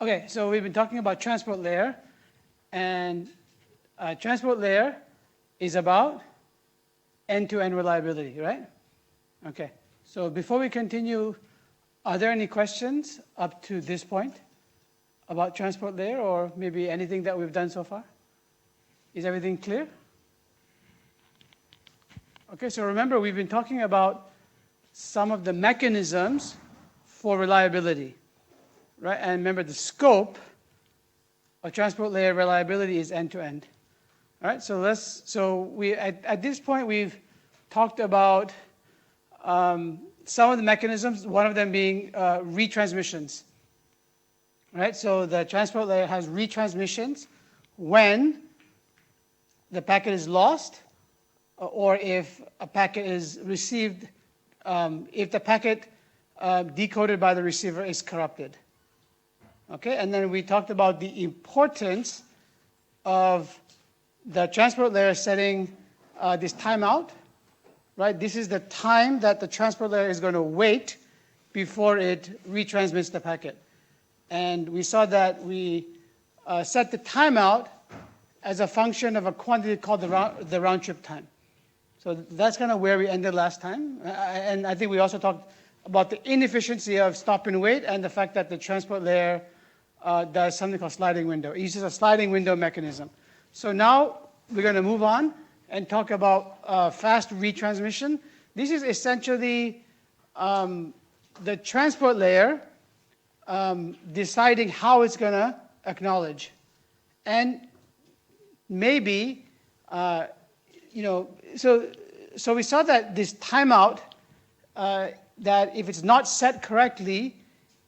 Okay, so we've been talking about transport layer, and transport layer is about end-to-end reliability, right? Okay, so before we continue, are there any questions up to this point about transport layer, or maybe anything that we've done so far? Is everything clear? Okay, so remember, we've been talking about some of the mechanisms for reliability, right? And remember, the scope of transport layer reliability is end-to-end. All right, so we at this point we've talked about some of the mechanisms. One of them being retransmissions. Right, so the transport layer has retransmissions when the packet is lost, or if a packet is received, if the packet decoded by the receiver is corrupted. Okay, and then we talked about the importance of the transport layer setting this timeout. Right, this is the time that the transport layer is going to wait before it retransmits the packet. And we saw that we set the timeout as a function of a quantity called the round trip time. So that's kind of where we ended last time. And I think we also talked about the inefficiency of stop and wait and the fact that the transport layer does something called sliding window. It uses a sliding window mechanism. So now we're going to move on and talk about fast retransmission. This is essentially the transport layer deciding how it's going to acknowledge. And maybe, so we saw that this timeout, that if it's not set correctly,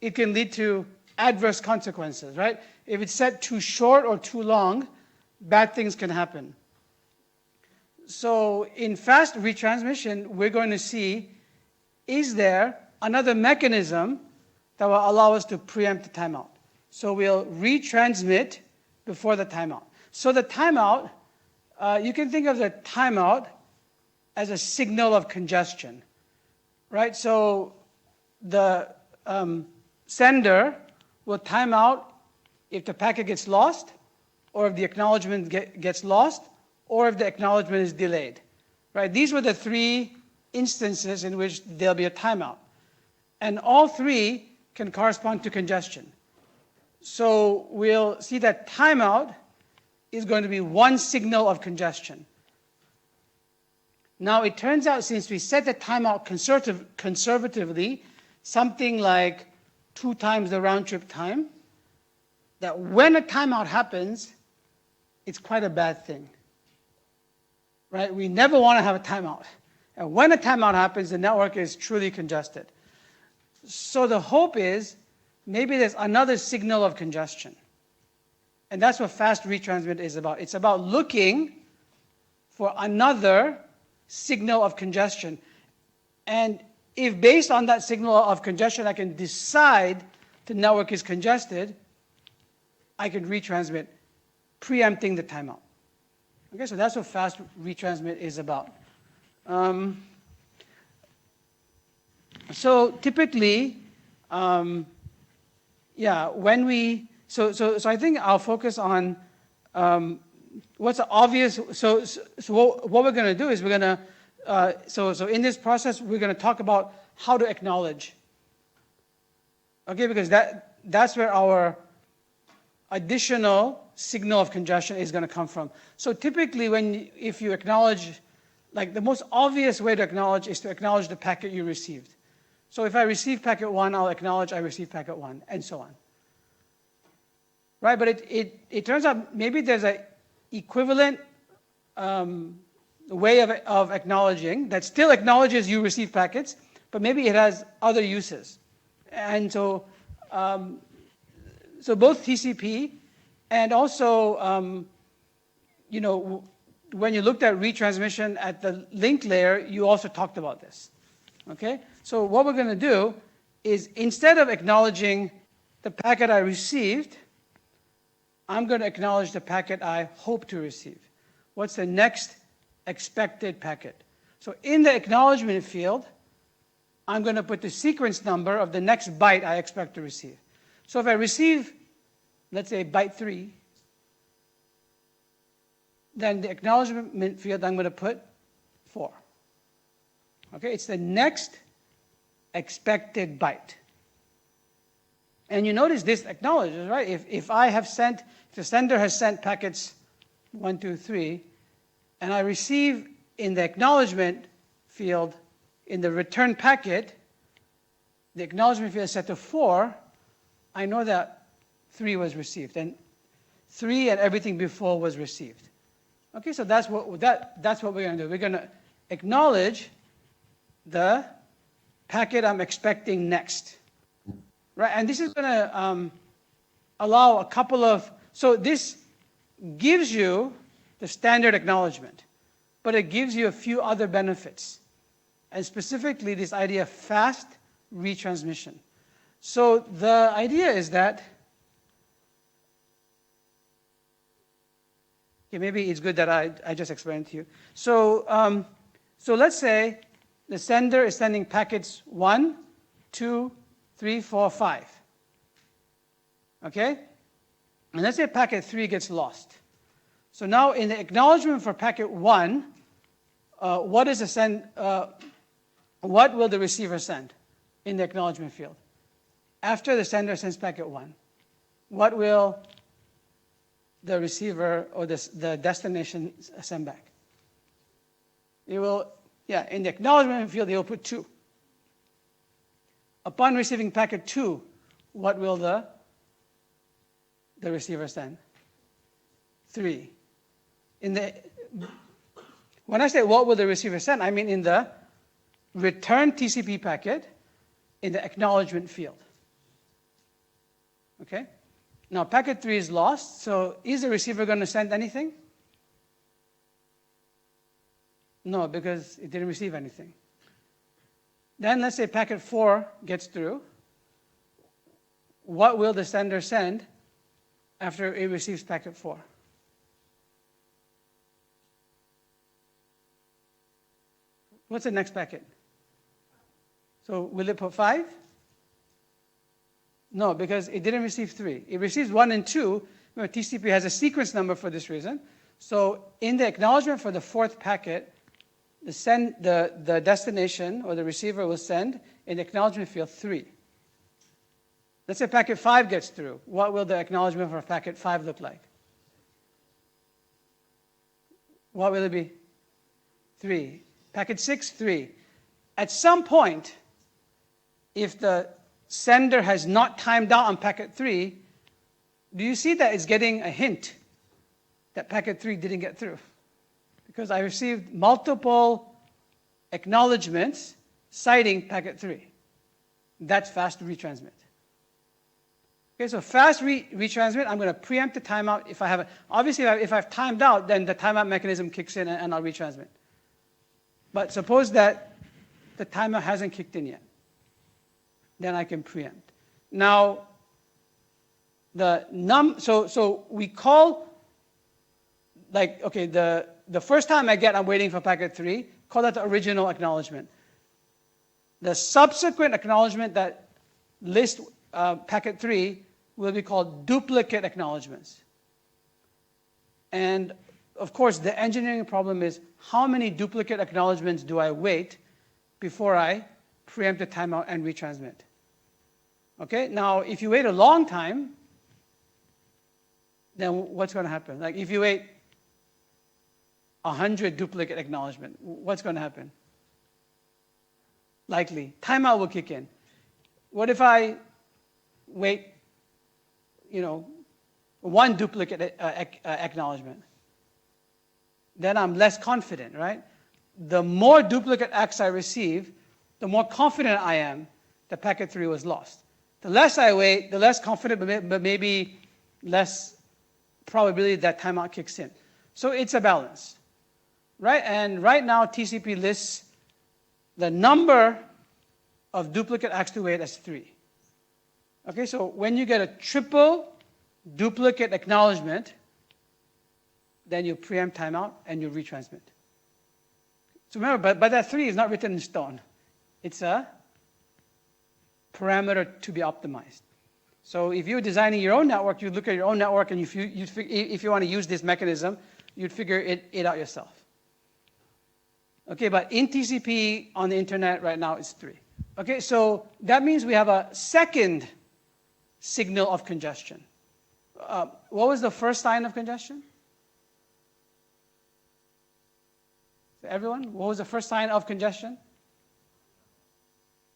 it can lead to adverse consequences, right? If it's set too short or too long, bad things can happen. So in fast retransmission, we're going to see, is there another mechanism that will allow us to preempt the timeout? So we'll retransmit before the timeout. So the timeout, you can think of the timeout as a signal of congestion, right? So the sender will time out if the packet gets lost, or if the acknowledgement gets lost, or if the acknowledgement is delayed, right? These were the three instances in which there'll be a timeout. And all three can correspond to congestion. So we'll see that timeout is going to be one signal of congestion. Now it turns out, since we set the timeout conservatively, something like 2 times the round trip time, that when a timeout happens, it's quite a bad thing. Right? We never want to have a timeout. And when a timeout happens, the network is truly congested. So the hope is maybe there's another signal of congestion. And that's what fast retransmit is about. It's about looking for another signal of congestion. And if based on that signal of congestion I can decide the network is congested, I can retransmit, preempting the timeout. Okay, so that's what fast retransmit is about. So typically, when we, so I think I'll focus on what's obvious. So what we're going to do is we're going to, so in this process, we're going to talk about how to acknowledge. Okay, because that's where our additional signal of congestion is going to come from. So typically, if you acknowledge, like the most obvious way to acknowledge is to acknowledge the packet you received. So if I receive packet 1, I'll acknowledge I received packet 1, and so on. Right, but it turns out maybe there's an equivalent way of acknowledging that still acknowledges you received packets, but maybe it has other uses. And so, so both TCP and also, when you looked at retransmission at the link layer, you also talked about this. Okay? So what we're going to do is, instead of acknowledging the packet I received, I'm going to acknowledge the packet I hope to receive. What's the next expected packet? So in the acknowledgement field, I'm going to put the sequence number of the next byte I expect to receive. So if I receive let's say byte 3, then the acknowledgement field I'm going to put 4. Okay, it's the next expected byte. And you notice this acknowledges, right? If the sender has sent packets 1, 2, 3, and I receive in the acknowledgement field, in the return packet, the acknowledgement field is set to 4, I know that 3 was received, and 3 and everything before was received. Okay, so that's what we're going to do. We're going to acknowledge the packet I'm expecting next, right? And this is going to allow a couple of, so this gives you the standard acknowledgement, but it gives you a few other benefits, and specifically this idea of fast retransmission. So the idea is that, okay, maybe it's good that I just explained to you. So, so let's say the sender is sending packets 1, 2, 3, 4, 5. Okay? And let's say packet 3 gets lost. So now in the acknowledgement for packet 1, what will the receiver send in the acknowledgement field? After the sender sends packet 1, what will the receiver or the destination send back? It will, in the acknowledgement field, they will put 2. Upon receiving packet 2, what will the receiver send? 3. When I say what will the receiver send, I mean in the return TCP packet in the acknowledgement field. Okay? Now packet 3 is lost, so is the receiver going to send anything? No, because it didn't receive anything. Then let's say packet 4 gets through. What will the sender send after it receives packet 4? What's the next packet? So will it put 5? No, because it didn't receive 3. It receives 1 and 2. Remember, TCP has a sequence number for this reason. So in the acknowledgement for the 4th packet, the destination or the receiver will send in the acknowledgement field 3. Let's say packet 5 gets through. What will the acknowledgement for packet 5 look like? What will it be? 3. Packet 6, 3. At some point, if the sender has not timed out on packet 3, do you see that it's getting a hint that packet 3 didn't get through? Because I received multiple acknowledgements citing packet 3. That's fast retransmit. Okay, so fast retransmit, I'm going to preempt the timeout. Obviously, if I've timed out, then the timeout mechanism kicks in and I'll retransmit. But suppose that the timer hasn't kicked in yet. Then I can preempt. Now, so we call, like, okay, the first time I'm waiting for packet 3, call that the original acknowledgement. The subsequent acknowledgement that lists packet 3 will be called duplicate acknowledgements. And of course, the engineering problem is how many duplicate acknowledgements do I wait before I preempt the timeout and retransmit? Okay, now if you wait a long time, then what's going to happen? Like if you wait 100 duplicate acknowledgement, what's going to happen? Likely, timeout will kick in. What if I wait, 1 duplicate acknowledgement? Then I'm less confident, right? The more duplicate acts I receive, the more confident I am that packet 3 was lost. The less I wait, the less confident, but maybe less probability that timeout kicks in. So it's a balance, right? And right now, TCP lists the number of duplicate acts to wait as 3. Okay, so when you get a triple duplicate acknowledgement, then you preempt timeout and you retransmit. So remember, but that 3 is not written in stone. It's a parameter to be optimized. So if you're designing your own network, you look at your own network, and if you want to use this mechanism, you'd figure it out yourself. Okay, but in TCP on the internet right now it's 3. Okay, so that means we have a second signal of congestion. What was the first sign of congestion? Everyone, what was the first sign of congestion?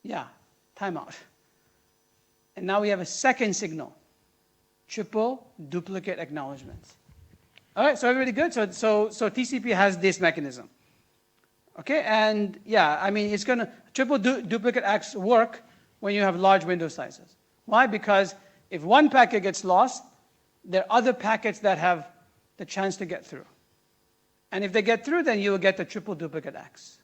Yeah, timeout. And now we have a second signal, triple duplicate acknowledgement. All right, so everybody good? So TCP has this mechanism. Okay, and yeah, I mean, it's going to, triple duplicate acts work when you have large window sizes. Why? Because if one packet gets lost, there are other packets that have the chance to get through. And if they get through, then you will get the triple duplicate acts.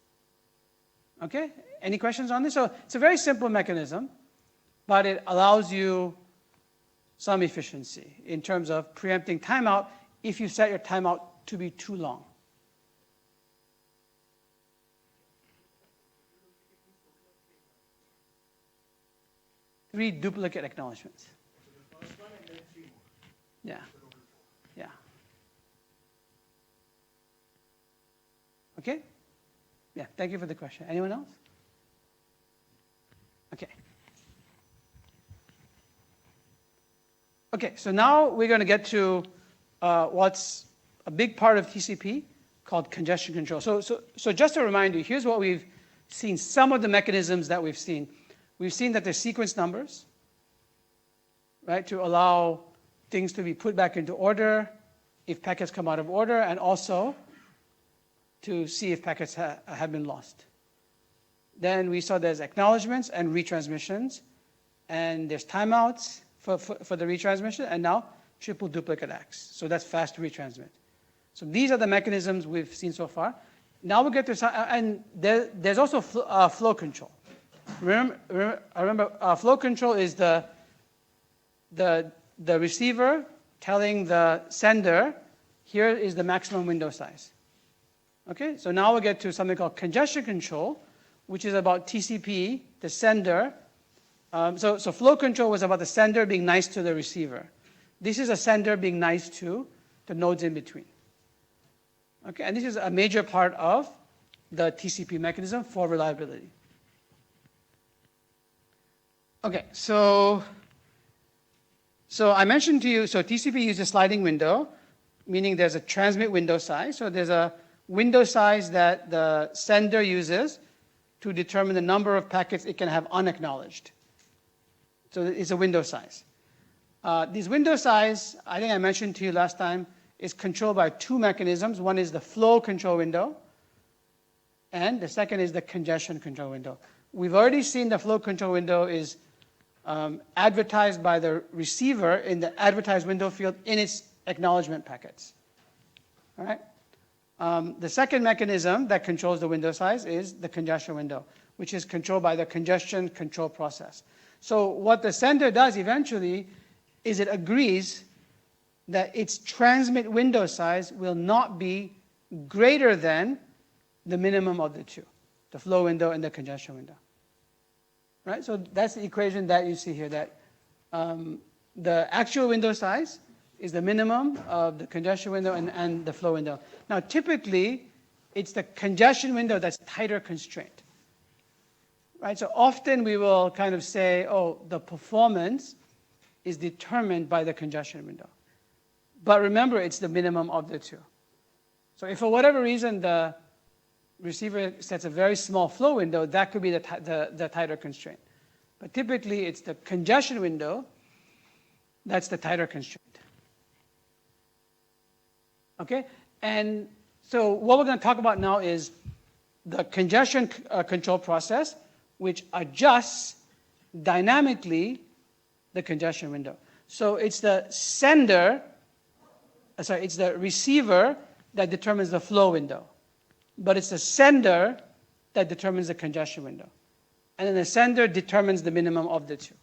Okay, any questions on this? So it's a very simple mechanism, but it allows you some efficiency in terms of preempting timeout if you set your timeout to be too long. Three duplicate acknowledgements. So the first one and then 3 more. Yeah. Yeah. Okay? Yeah, thank you for the question. Anyone else? Okay. Okay, so now we're going to get to what's a big part of TCP called congestion control. So just to remind you, here's what we've seen, some of the mechanisms that we've seen. We've seen that there's sequence numbers, right, to allow things to be put back into order if packets come out of order, and also to see if packets have been lost. Then we saw there's acknowledgements and retransmissions, and there's timeouts for the retransmission, and now triple duplicate acts. So that's fast retransmit. So these are the mechanisms we've seen so far. Now we'll get to some, and there's also flow control. Remember, flow control is the receiver telling the sender, here is the maximum window size. Okay, so now we'll get to something called congestion control, which is about TCP, the sender. So flow control was about the sender being nice to the receiver. This is a sender being nice to the nodes in between. Okay, and this is a major part of the TCP mechanism for reliability. Okay, so I mentioned to you, so TCP uses sliding window, meaning there's a transmit window size. So there's a window size that the sender uses to determine the number of packets it can have unacknowledged. So it's a window size. This window size, I think I mentioned to you last time, is controlled by 2 mechanisms. One is the flow control window, and the second is the congestion control window. We've already seen the flow control window is advertised by the receiver in the advertised window field in its acknowledgement packets. All right? The second mechanism that controls the window size is the congestion window, which is controlled by the congestion control process. So what the sender does eventually is it agrees that its transmit window size will not be greater than the minimum of the 2, the flow window and the congestion window. Right? So that's the equation that you see here, that the actual window size is the minimum of the congestion window and the flow window. Now, typically, it's the congestion window that's tighter constraint. Right? So often we will kind of say, oh, the performance is determined by the congestion window. But remember, it's the minimum of the 2. So if for whatever reason the receiver sets a very small flow window, that could be the tighter constraint. But typically, it's the congestion window that's the tighter constraint. Okay? And so what we're going to talk about now is the congestion control process, which adjusts dynamically the congestion window. So it's the it's the receiver that determines the flow window. But it's the sender that determines the congestion window. And then the sender determines the minimum of the 2.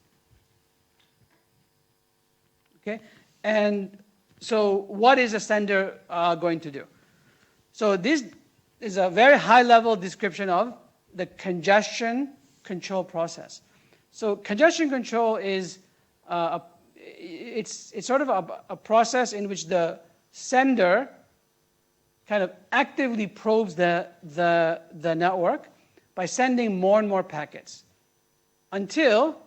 Okay? And so what is a sender going to do? So this is a very high-level description of the congestion control process. So congestion control is it's sort of a process in which the sender kind of actively probes the network by sending more and more packets until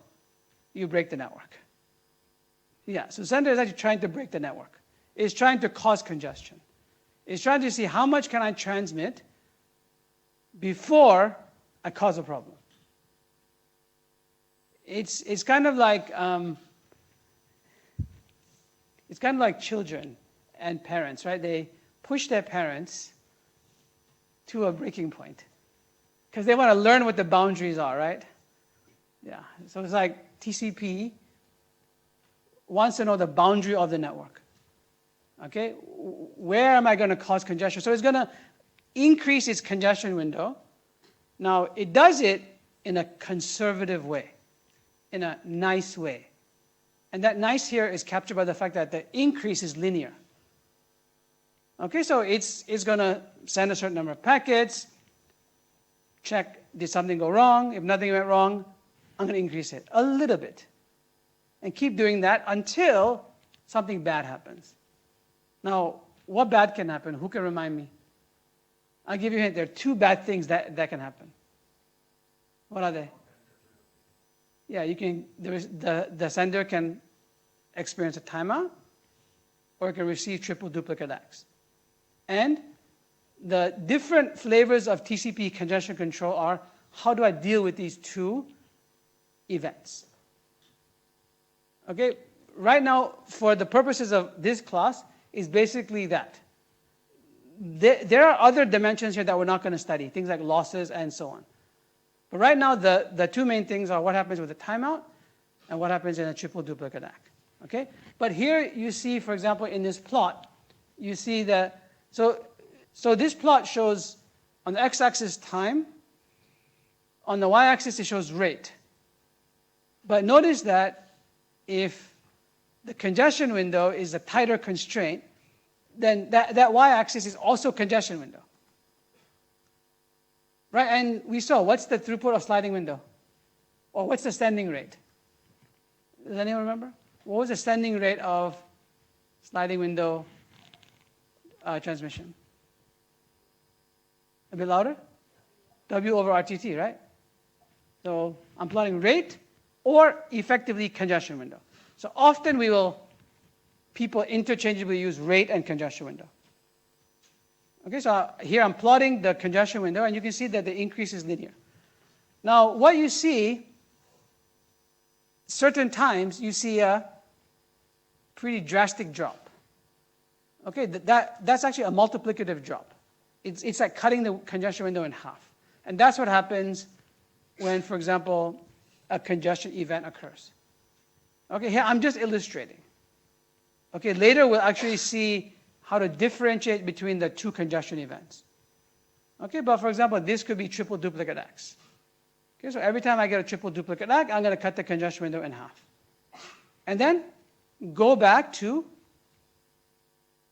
you break the network. Yeah, so sender is actually trying to break the network. It's trying to cause congestion. It's trying to see how much can I transmit before I cause a problem. It's kind of like children and parents, right? They push their parents to a breaking point because they want to learn what the boundaries are, right? Yeah. So it's like TCP wants to know the boundary of the network. Okay, where am I going to cause congestion? So it's going to increase its congestion window. Now, it does it in a conservative way, in a nice way. And that nice here is captured by the fact that the increase is linear. Okay, so it's going to send a certain number of packets, check, did something go wrong? If nothing went wrong, I'm going to increase it a little bit. And keep doing that until something bad happens. Now, what bad can happen? Who can remind me? I'll give you a hint. There are two bad things that can happen. What are they? Yeah, you can. The sender can experience a timeout, or it can receive triple duplicate acts. And the different flavors of TCP congestion control are: how do I deal with these two events? Okay, right now, for the purposes of this class, is basically that. There are other dimensions here that we're not going to study, things like losses and so on. But right now, the two main things are what happens with a timeout and what happens in a triple duplicate ACK. Okay? But here you see, for example, in this plot, you see that, so this plot shows on the x-axis time, on the y-axis it shows rate. But notice that if the congestion window is a tighter constraint, then that y-axis is also congestion window. Right? And we saw, what's the throughput of sliding window? Or what's the standing rate? Does anyone remember? What was the standing rate of sliding window transmission? A bit louder? W over RTT, right? So I'm plotting rate or effectively congestion window. So often people interchangeably use rate and congestion window. Okay, so here I'm plotting the congestion window, and you can see that the increase is linear. Now, what you see, certain times you see a pretty drastic drop. Okay, that's actually a multiplicative drop. It's like cutting the congestion window in half. And that's what happens when, for example, a congestion event occurs. Okay, here I'm just illustrating. Okay, later we'll actually see how to differentiate between the two congestion events. Okay, but for example, this could be triple duplicate X. Okay, so every time I get a triple duplicate X, I'm going to cut the congestion window in half. And then go back to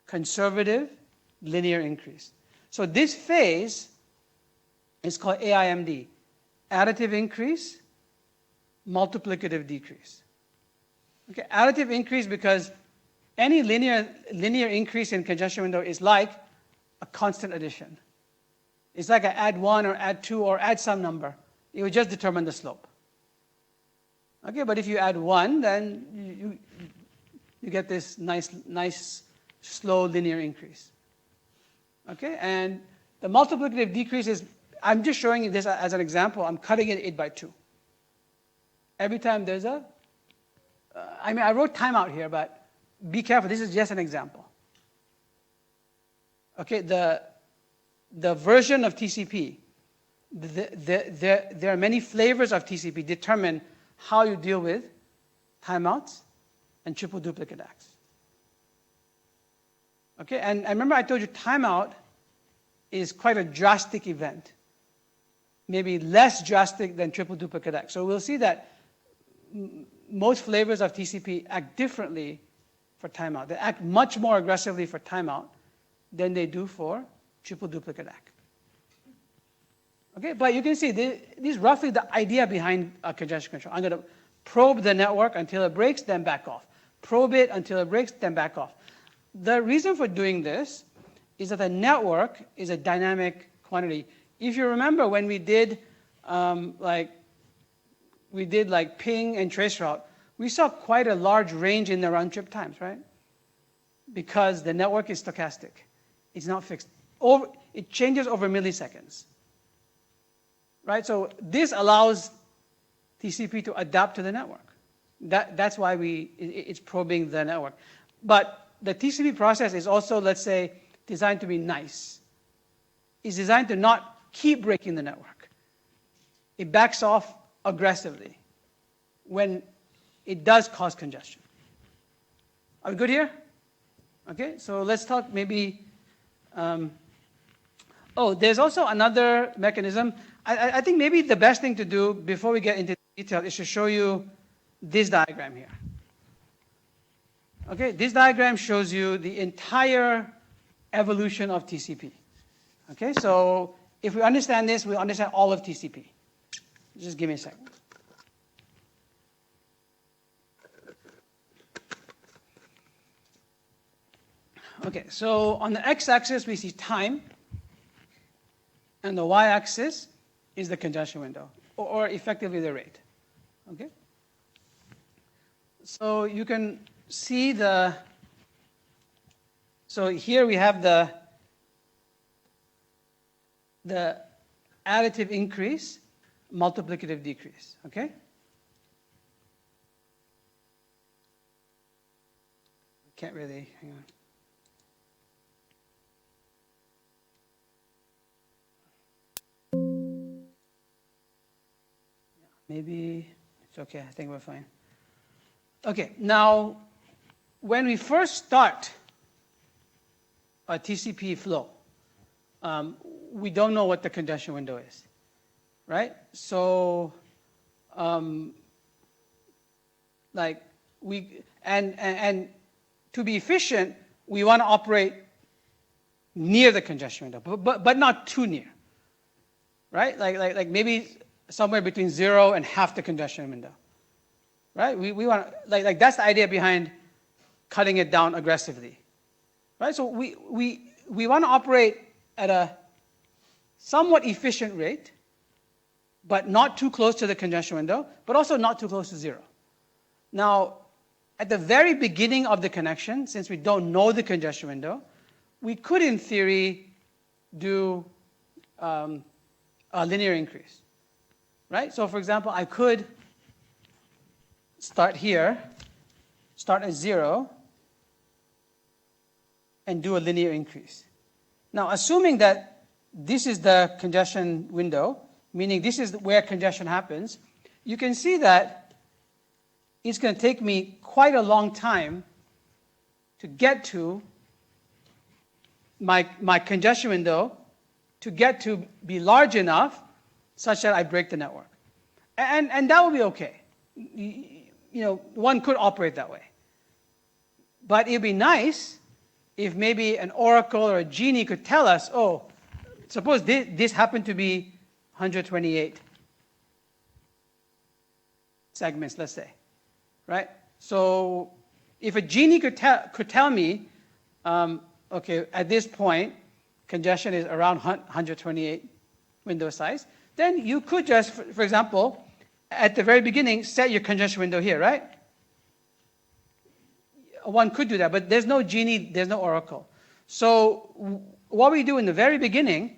conservative linear increase. So this phase is called AIMD, additive increase, multiplicative decrease. Okay, additive increase because any linear increase in congestion window is like a constant addition. It's like I add 1 or add 2 or add some number. It will just determine the slope. Okay, but if you add 1, then you get this nice slow linear increase. Okay, and the multiplicative decrease is, I'm just showing you this as an example. I'm cutting it 8 by 2. Every time there's I wrote timeout here, but be careful, this is just an example. Okay, the version of TCP, there are many flavors of TCP determine how you deal with timeouts and triple duplicate acts. Okay, and remember I told you timeout is quite a drastic event, maybe less drastic than triple duplicate acts. So we'll see that most flavors of TCP act differently for timeout. They act much more aggressively for timeout than they do for triple duplicate ACK. Okay, but you can see this is roughly the idea behind congestion control. I'm going to probe the network until it breaks, then back off. probe it until it breaks, then back off. The reason for doing this is that the network is a dynamic quantity. If you remember when we did like ping and traceroute, we saw quite a large range in the round trip times, right? Because the network is stochastic. It's not fixed. It changes over milliseconds, right? So this allows TCP to adapt to the network. That's why it's probing the network. But the TCP process is also, let's say, designed to be nice. It's designed to not keep breaking the network. It backs off aggressively when it does cause congestion. Are we good here? Okay, so let's talk maybe. There's also another mechanism. I think maybe the best thing to do before we get into detail is to show you this diagram here. Okay, this diagram shows you the entire evolution of TCP. Okay, so if we understand this, we understand all of TCP. Just give me a second. Okay, so on the x-axis we see time, and the y-axis is the congestion window, or effectively the rate. Okay? So you can see so here we have the additive increase, multiplicative decrease. Okay? Can't really, hang on. Maybe it's okay. I think we're fine. Okay, now when we first start a TCP flow, we don't know what the congestion window is, right? So, and to be efficient, we want to operate near the congestion window, but not too near, right? Like maybe somewhere between 0 and half the congestion window, right? We want like that's the idea behind cutting it down aggressively, right? So we want to operate at a somewhat efficient rate, but not too close to the congestion window, but also not too close to 0. Now, at the very beginning of the connection, since we don't know the congestion window, we could, in theory, do a linear increase. Right? So for example, I could start here, start at 0, and do a linear increase. Now, assuming that this is the congestion window, meaning this is where congestion happens, you can see that it's going to take me quite a long time to get to my congestion window to get to be large enough such that I break the network. And that will be okay. One could operate that way. But it would be nice if maybe an oracle or a genie could tell us, oh, suppose this happened to be 128 segments, let's say, right? So if a genie could tell me, okay, at this point, congestion is around 128 window size, then you could just, for example, at the very beginning, set your congestion window here, right? One could do that, but there's no genie, there's no oracle. So what we do in the very beginning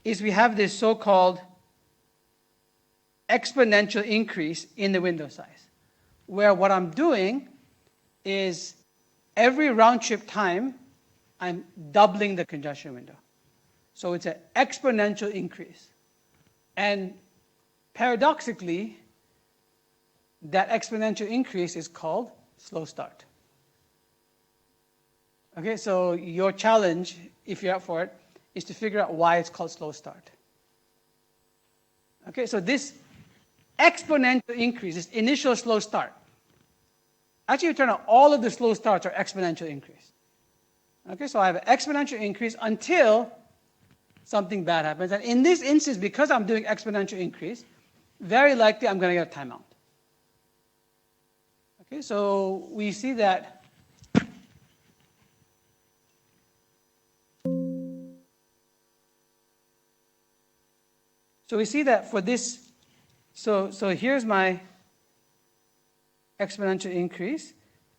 is we have this so-called exponential increase in the window size, where what I'm doing is every round trip time, I'm doubling the congestion window. So it's an exponential increase. And paradoxically, that exponential increase is called slow start. Okay, so your challenge, if you're up for it, is to figure out why it's called slow start. Okay, so this exponential increase, this initial slow start, actually, it turns out all of the slow starts are exponential increase. Okay, so I have an exponential increase until something bad happens. And in this instance, because I'm doing exponential increase, very likely I'm going to get a timeout. Okay, so we see that for this, so here's my exponential increase,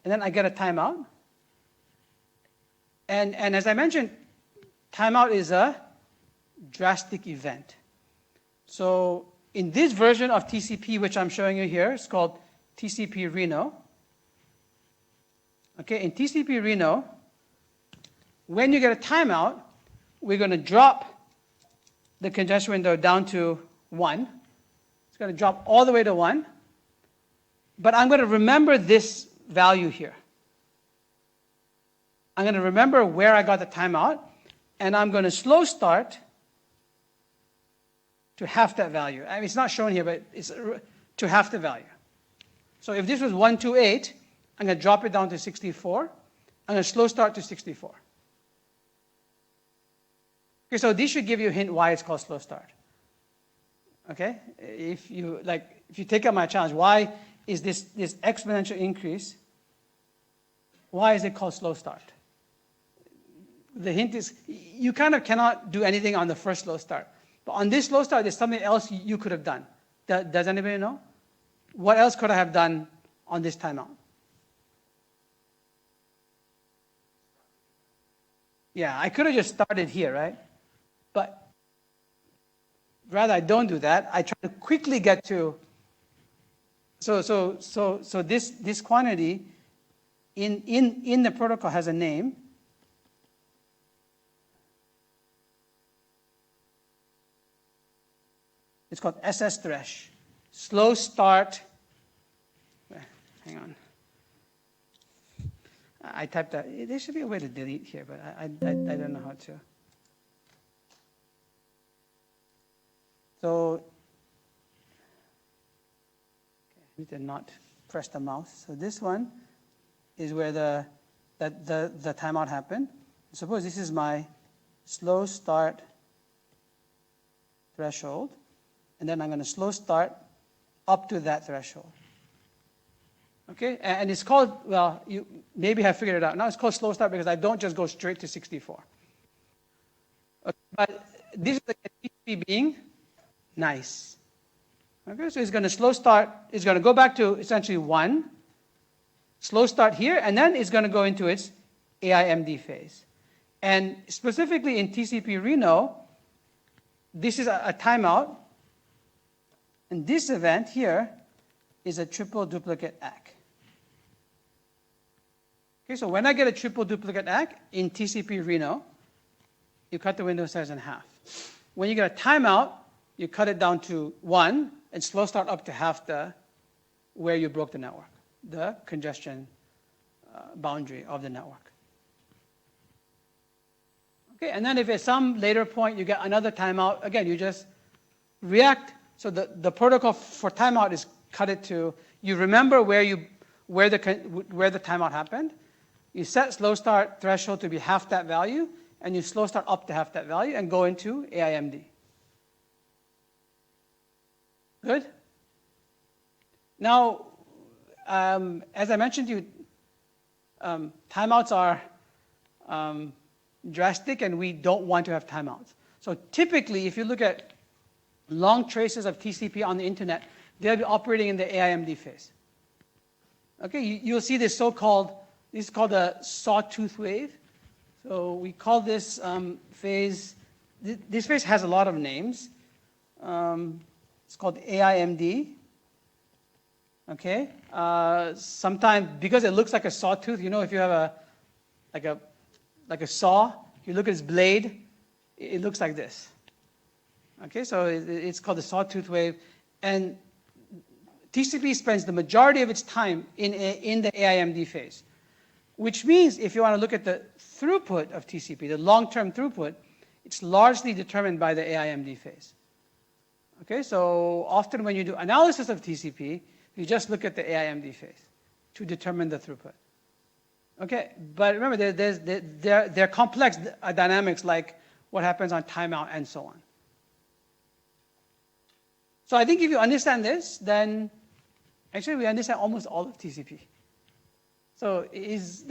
and then I get a timeout. And as I mentioned, timeout is a drastic event. So in this version of TCP, which I'm showing you here, it's called TCP Reno. Okay, in TCP Reno, when you get a timeout, we're going to drop the congestion window down to 1. It's going to drop all the way to 1. But I'm going to remember this value here. I'm going to remember where I got the timeout, and I'm going to slow start to half that value. I mean, it's not shown here, but it's to half the value. So if this was 128, I'm going to drop it down to 64. I'm going to slow start to 64. Okay, so this should give you a hint why it's called slow start. Okay, if you take up my challenge, why is this exponential increase? Why is it called slow start? The hint is you kind of cannot do anything on the first slow start, but on this slow start, there's something else you could have done. Does anybody know? What else could I have done on this timeout? Yeah, I could have just started here, right? But rather, I don't do that. I try to quickly get to. So this quantity in the protocol has a name. It's called SS thresh. Slow start. Hang on. I typed that. There should be a way to delete here, but I don't know how to. So I need to not press the mouse. So this one is where the timeout happened. Suppose this is my slow start threshold, and then I'm going to slow start up to that threshold. Okay, and it's called, well, you maybe have figured it out. Now it's called slow start because I don't just go straight to 64. Okay, but this is the TCP being nice. Okay, so it's going to slow start, it's going to go back to essentially 1, slow start here, and then it's going to go into its AIMD phase. And specifically in TCP Reno, this is a timeout, and this event here is a triple duplicate ACK. Okay, so when I get a triple duplicate ACK in TCP Reno, you cut the window size in half. When you get a timeout, you cut it down to 1 and slow start up to half where you broke the network, the congestion boundary of the network. Okay, and then if at some later point you get another timeout, again, you just react. So the protocol for timeout is cut it to, you remember where the timeout happened. You set slow start threshold to be half that value, and you slow start up to half that value and go into AIMD. Good? Now, as I mentioned to you, timeouts are drastic, and we don't want to have timeouts. So typically, if you look at long traces of TCP on the internet, they'll be operating in the AIMD phase. Okay, you'll see this this is called a sawtooth wave. So we call this phase, this phase has a lot of names. It's called AIMD. Okay, sometimes because it looks like a sawtooth, you know, if you have like a saw, you look at its blade, it looks like this. Okay, so it's called the sawtooth wave, and TCP spends the majority of its time in the AIMD phase, which means if you want to look at the throughput of TCP, the long-term throughput, it's largely determined by the AIMD phase. Okay, so often when you do analysis of TCP, you just look at the AIMD phase to determine the throughput. Okay, but remember, there are complex dynamics like what happens on timeout and so on. So I think if you understand this, then actually we understand almost all of TCP. So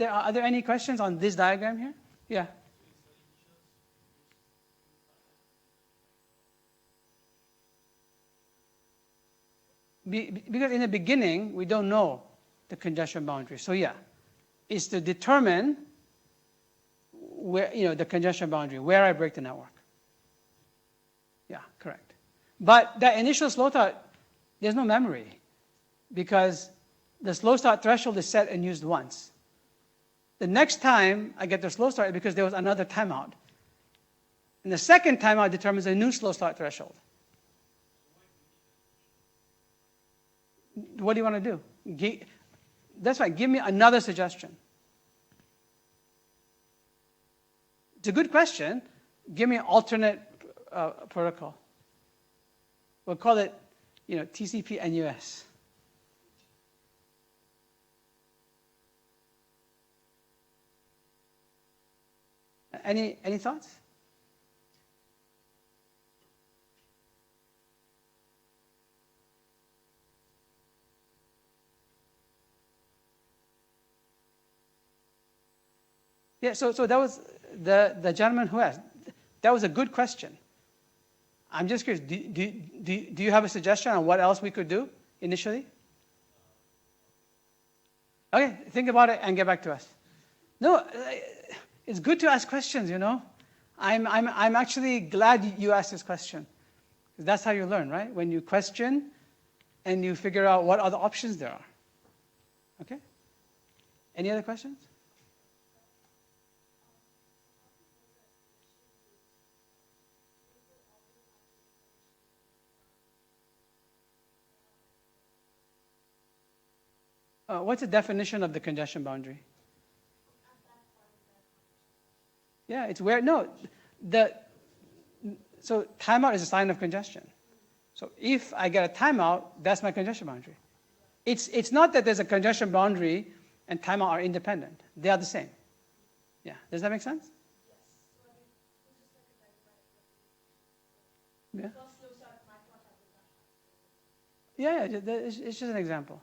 are there any questions on this diagram here? Yeah. Because in the beginning, we don't know the congestion boundary. So yeah, it's to determine where, the congestion boundary, where I break the network. Yeah, correct. But that initial slow start, there's no memory because the slow start threshold is set and used once. The next time I get the slow start is because there was another timeout. And the second timeout determines a new slow start threshold. What do you want to do? That's right. Give me another suggestion. It's a good question. Give me an alternate protocol. We'll call it, TCP NUS. Any thoughts? Yeah, so that was the gentleman who asked. That was a good question. I'm just curious, do you have a suggestion on what else we could do initially? Okay, think about it and get back to us. No, it's good to ask questions, I'm actually glad you asked this question. Because that's how you learn, right? When you question and you figure out what other options there are. Okay? Any other questions? What's the definition of the congestion boundary? Yeah, it's where, so timeout is a sign of congestion. So if I get a timeout, that's my congestion boundary. It's not that there's a congestion boundary and timeout are independent. They are the same. Yeah, does that make sense? Yeah. Yeah, it's just an example.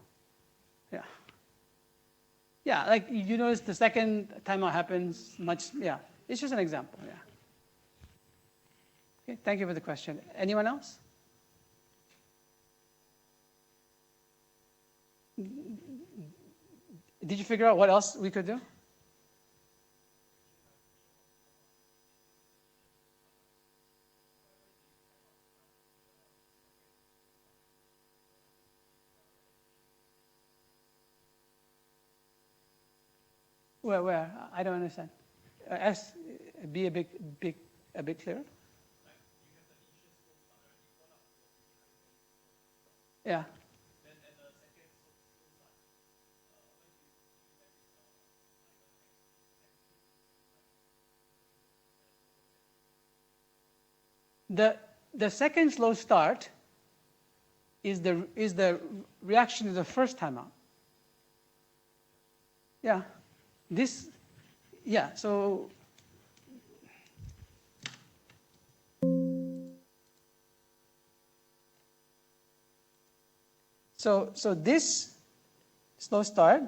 Yeah. Yeah, like you notice the second timeout happens it's just an example, yeah. Okay, thank you for the question. Anyone else? Did you figure out what else we could do? Where? I don't understand. Be a bit clearer. Yeah. The second slow start is the reaction to the first timeout. Yeah. So this slow start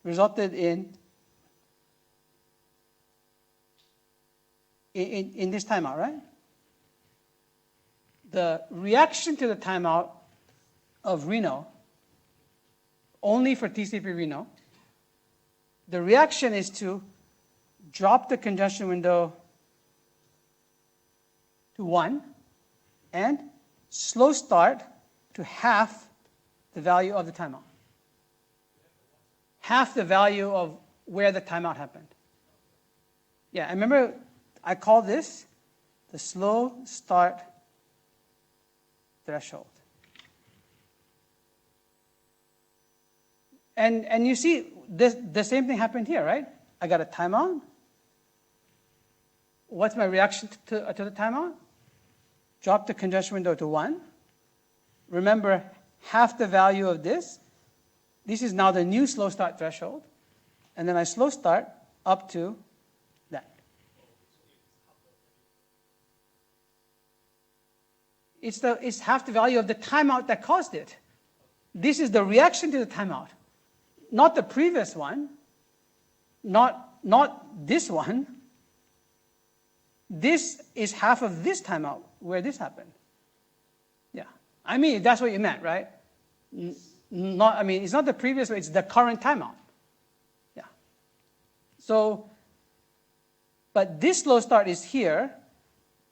resulted in this timeout, right? The reaction to the timeout of Reno, only for TCP Reno, the reaction is to drop the congestion window to 1 and slow start to half the value of the timeout. Half the value of where the timeout happened. Yeah, I remember I call this the slow start threshold. And you see, the same thing happened here, right? I got a timeout. What's my reaction to the timeout? Drop the congestion window to 1. Remember, half the value of this. This is now the new slow start threshold. And then I slow start up to that. It's half the value of the timeout that caused it. This is the reaction to the timeout. not the previous one, not this one. This is half of this timeout where this happened. Yeah. I mean, that's what you meant, right? Not, I mean, it's not the previous one, it's the current timeout. Yeah. So, but this slow start is here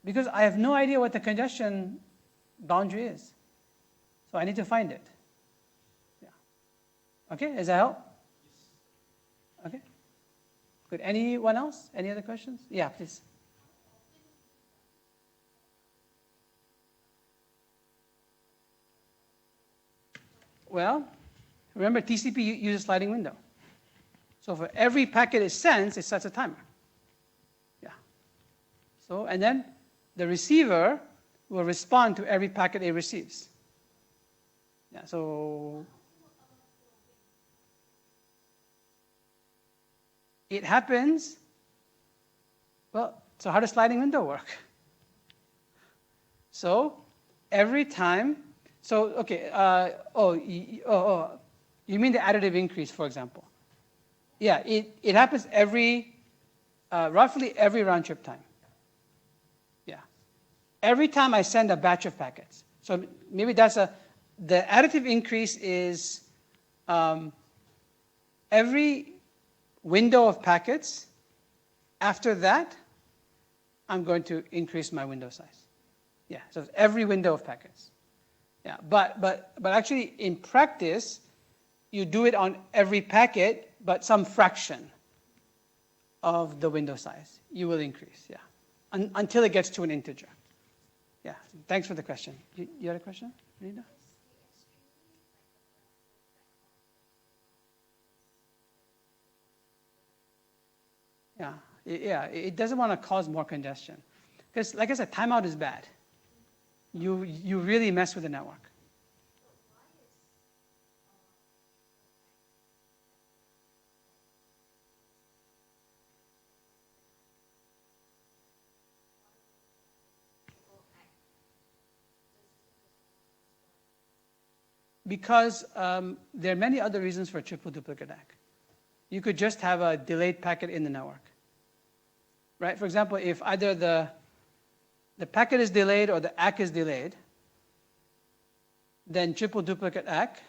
because I have no idea what the congestion boundary is. So I need to find it. Yeah. Okay, does that help? Okay. Good. Anyone else? Any other questions? Yeah, please. Well, remember TCP uses sliding window. So for every packet it sends, it sets a timer. Yeah. So, and then the receiver will respond to every packet it receives. Yeah, so it happens, well, so how does sliding window work? So every time, so, okay, you mean the additive increase, for example. Yeah, it happens roughly every round trip time. Yeah. Every time I send a batch of packets. So maybe the additive increase is every window of packets. After that, I'm going to increase my window size. Yeah, so it's every window of packets. Yeah, but actually in practice, you do it on every packet, but some fraction of the window size you will increase. Yeah, until it gets to an integer. Yeah, thanks for the question. You had a question, Rita? Yeah, it doesn't want to cause more congestion. Because like I said, timeout is bad. You really mess with the network. Because there are many other reasons for triple duplicate ACK. You could just have a delayed packet in the network. Right? For example, if either the packet is delayed or the ACK is delayed, then triple duplicate ACK,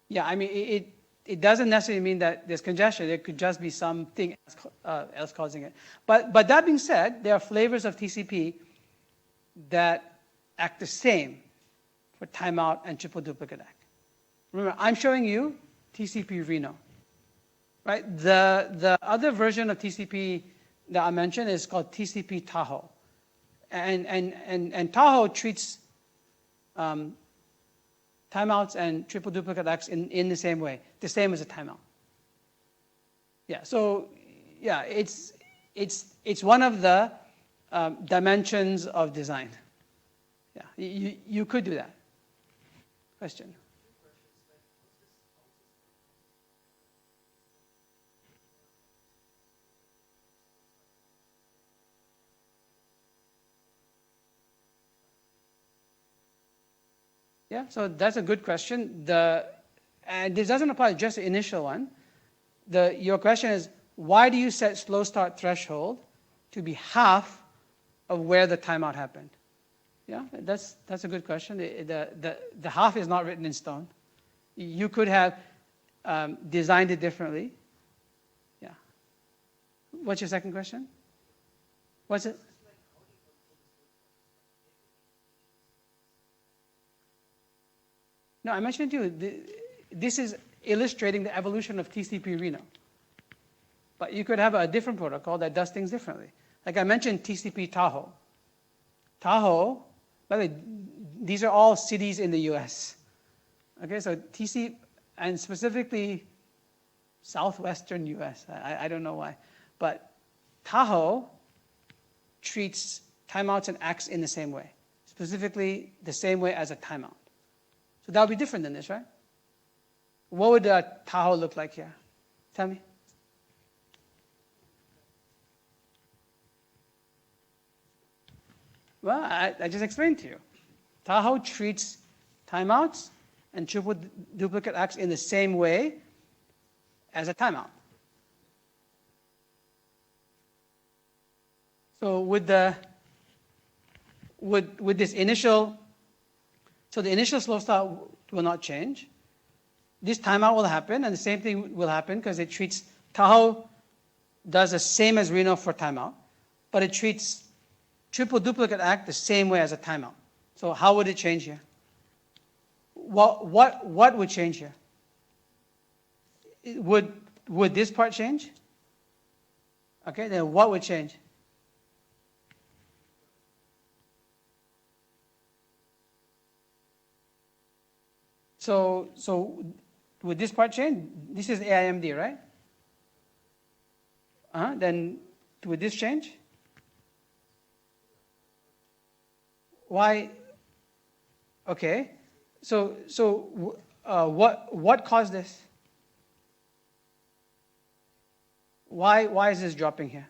yeah, I mean, it doesn't necessarily mean that there's congestion. There could just be something else causing it. But that being said, there are flavors of TCP that act the same for timeout and triple duplicate ACK. Remember, I'm showing you TCP Reno. Right? The other version of TCP that I mentioned is called TCP Tahoe. And Tahoe treats timeouts and triple duplicate ACKs in the same way, the same as a timeout. Yeah, so yeah, it's one of the dimensions of design. Yeah, you could do that. Question? Yeah, so that's a good question. And this doesn't apply to just the initial one. Your question is, why do you set slow start threshold to be half of where the timeout happened? Yeah, that's a good question. The half is not written in stone. You could have designed it differently. Yeah. What's your second question? What's it? No, I mentioned to you, this is illustrating the evolution of TCP Reno. But you could have a different protocol that does things differently. Like I mentioned TCP Tahoe. Tahoe, by the way, these are all cities in the US. Okay, so TCP, and specifically southwestern US, I don't know why. But Tahoe treats timeouts and ACKs in the same way, specifically the same way as a timeout. So that would be different than this, right? What would Tahoe look like here? Tell me. Well, I just explained to you. Tahoe treats timeouts and triple duplicate acts in the same way as a timeout. So with this initial, so the initial slow start will not change. This timeout will happen, and the same thing will happen because it treats Tahoe does the same as Reno for timeout, but it treats triple duplicate act the same way as a timeout. So how would it change here? What would change here? Would this part change? Okay, then what would change? So would this part change? This is AIMD, right? Then would this change? Why? Okay. So what caused this? Why is this dropping here?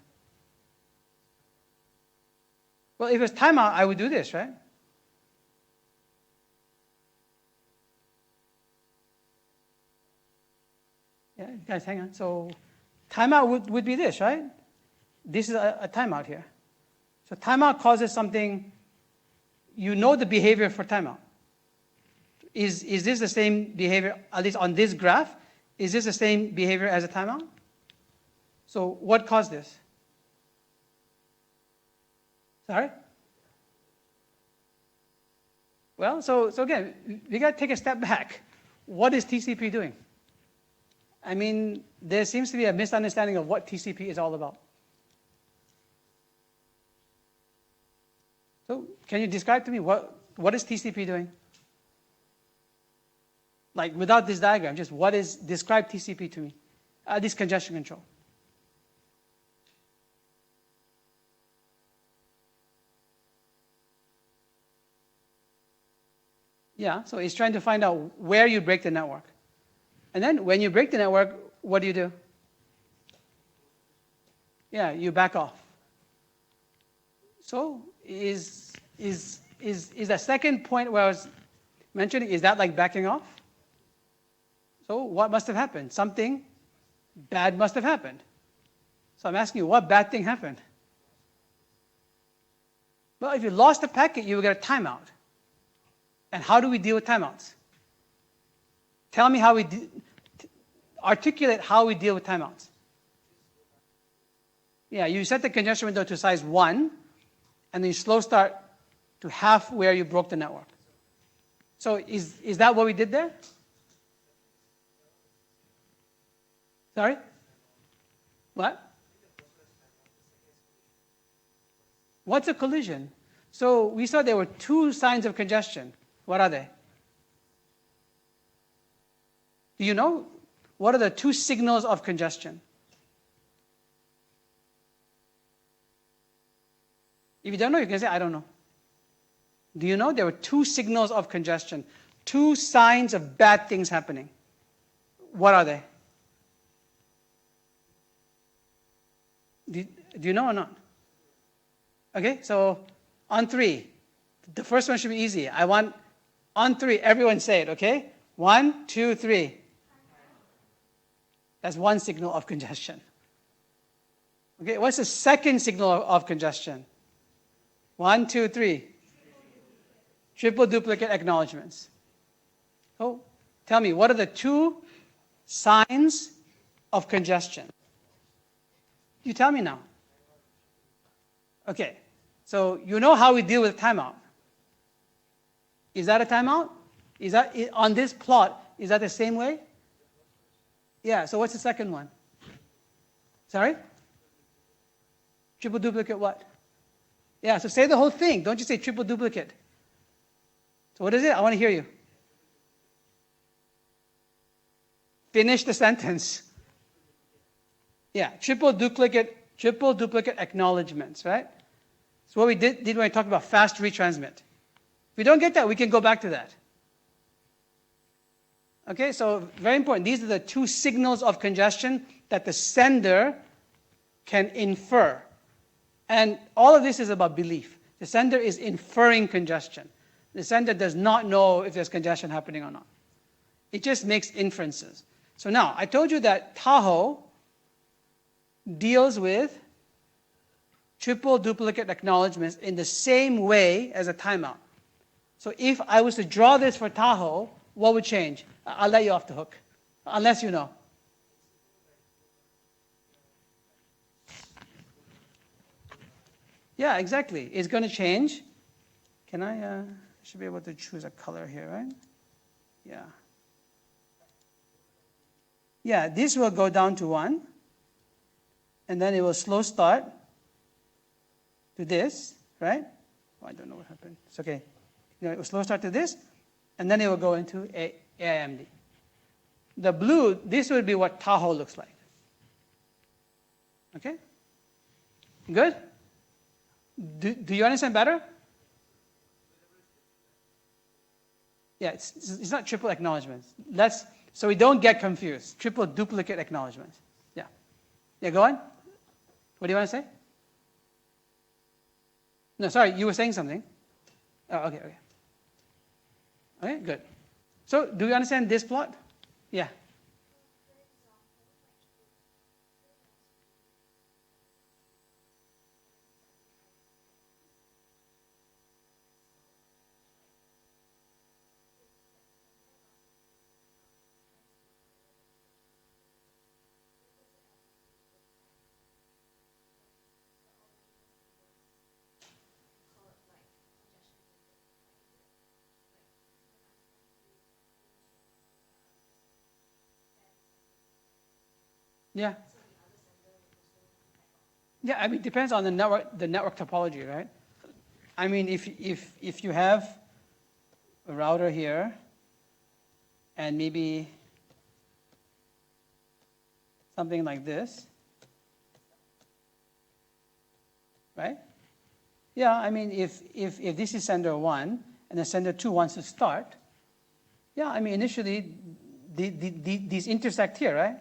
Well, if it's timeout, I would do this, right? Yeah, guys, hang on. So timeout would be this, right? This is a timeout here. So timeout causes something, you know the behavior for timeout. Is this the same behavior, at least on this graph, is this the same behavior as a timeout? So what caused this? Sorry? Well, so again, we got to take a step back. What is TCP doing? I mean, there seems to be a misunderstanding of what TCP is all about. So can you describe to me what is TCP doing? Like without this diagram, just describe TCP to me. This congestion control. Yeah, so it's trying to find out where you break the network. And then when you break the network, what do? Yeah, you back off. So is the second point where I was mentioning, is that like backing off? So what must have happened? Something bad must have happened. So I'm asking you, what bad thing happened? Well, if you lost a packet, you will get a timeout. And how do we deal with timeouts? Tell me how articulate how we deal with timeouts. Yeah, you set the congestion window to size 1, and then you slow start to half where you broke the network. So is that what we did there? Sorry? What? What's a collision? So we saw there were 2 signs of congestion. What are they? Do you know? What are the 2 signals of congestion? If you don't know, you can say, I don't know. Do you know? There were 2 signals of congestion, 2 signs of bad things happening. What are they? Do you know or not? Okay, so on 3. The first one should be easy. I want, on 3, everyone say it, okay? 1, 2, 3. That's 1 signal of congestion. Okay, what's the second signal of congestion? 1, 2, 3. Triple duplicate acknowledgements. So tell me, what are the 2 signs of congestion? You tell me now. Okay, so you know how we deal with timeout. Is that a timeout? Is that on this plot, is that the same way? Yeah, so what's the second one? Sorry? Triple duplicate what? Yeah, so say the whole thing. Don't just say triple duplicate. So what is it? I want to hear you. Finish the sentence. Yeah, triple duplicate acknowledgements, right? So what we did when we talked about fast retransmit. If we don't get that, we can go back to that. Okay, so very important. These are the 2 signals of congestion that the sender can infer. And all of this is about belief. The sender is inferring congestion. The sender does not know if there's congestion happening or not. It just makes inferences. So now, I told you that Tahoe deals with triple duplicate acknowledgments in the same way as a timeout. So if I was to draw this for Tahoe, what would change? I'll let you off the hook, unless you know. Yeah, exactly. It's going to change. Can I should be able to choose a color here, right? Yeah. Yeah, this will go down to 1, and then it will slow start to this, right? Oh, I don't know what happened. It's okay. It will slow start to this, and then it will go into AIMD. The blue, this would be what Tahoe looks like. Okay? Good? Do you understand better? Yeah, it's not triple acknowledgments. So we don't get confused. Triple duplicate acknowledgments. Yeah. Yeah, go on. What do you want to say? No, sorry, you were saying something. Oh, okay. Okay, good. So do you understand this plot? Yeah. Yeah. Yeah, I mean, it depends on the network topology, right? I mean, if you have a router here and maybe something like this, right? Yeah, I mean, if this is sender 1 and the sender 2 wants to start, yeah, I mean, initially these intersect here, right?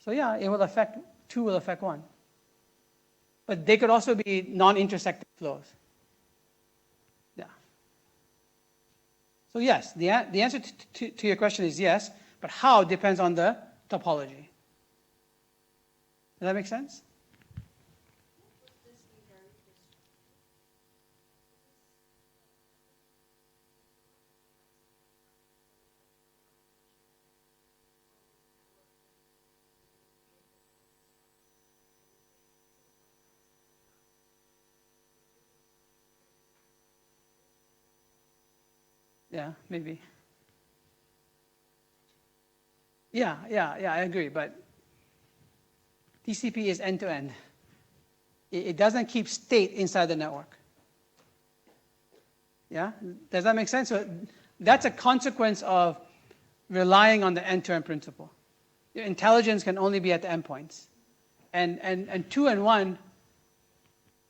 So yeah, it will affect 2 will affect 1. But they could also be non-intersecting flows. Yeah. So yes, the answer to your question is yes, but how depends on the topology. Does that make sense? Yeah, maybe. Yeah, I agree, but TCP is end-to-end. It doesn't keep state inside the network. Yeah? Does that make sense? So that's a consequence of relying on the end-to-end principle. Your intelligence can only be at the endpoints. And 2 and 1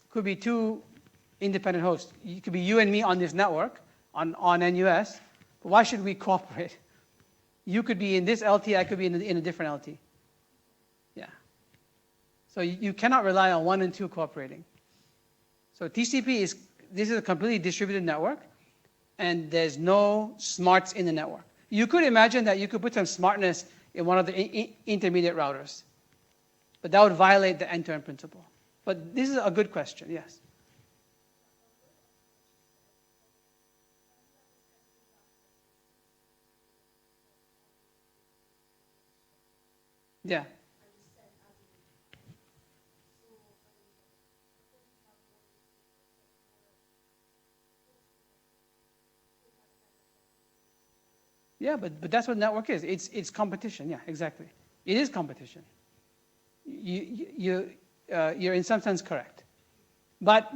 could be 2 independent hosts. It could be you and me on this network, on NUS. But why should we cooperate? You could be in this LT, I could be in a different LT. Yeah. So you cannot rely on 1 and 2 cooperating. So TCP this is a completely distributed network, and there's no smarts in the network. You could imagine that you could put some smartness in one of the intermediate routers, but that would violate the end-to-end principle. But this is a good question, yes. Yeah. Yeah, but that's what network is. It's competition. Yeah, exactly. It is competition. You're in some sense correct. But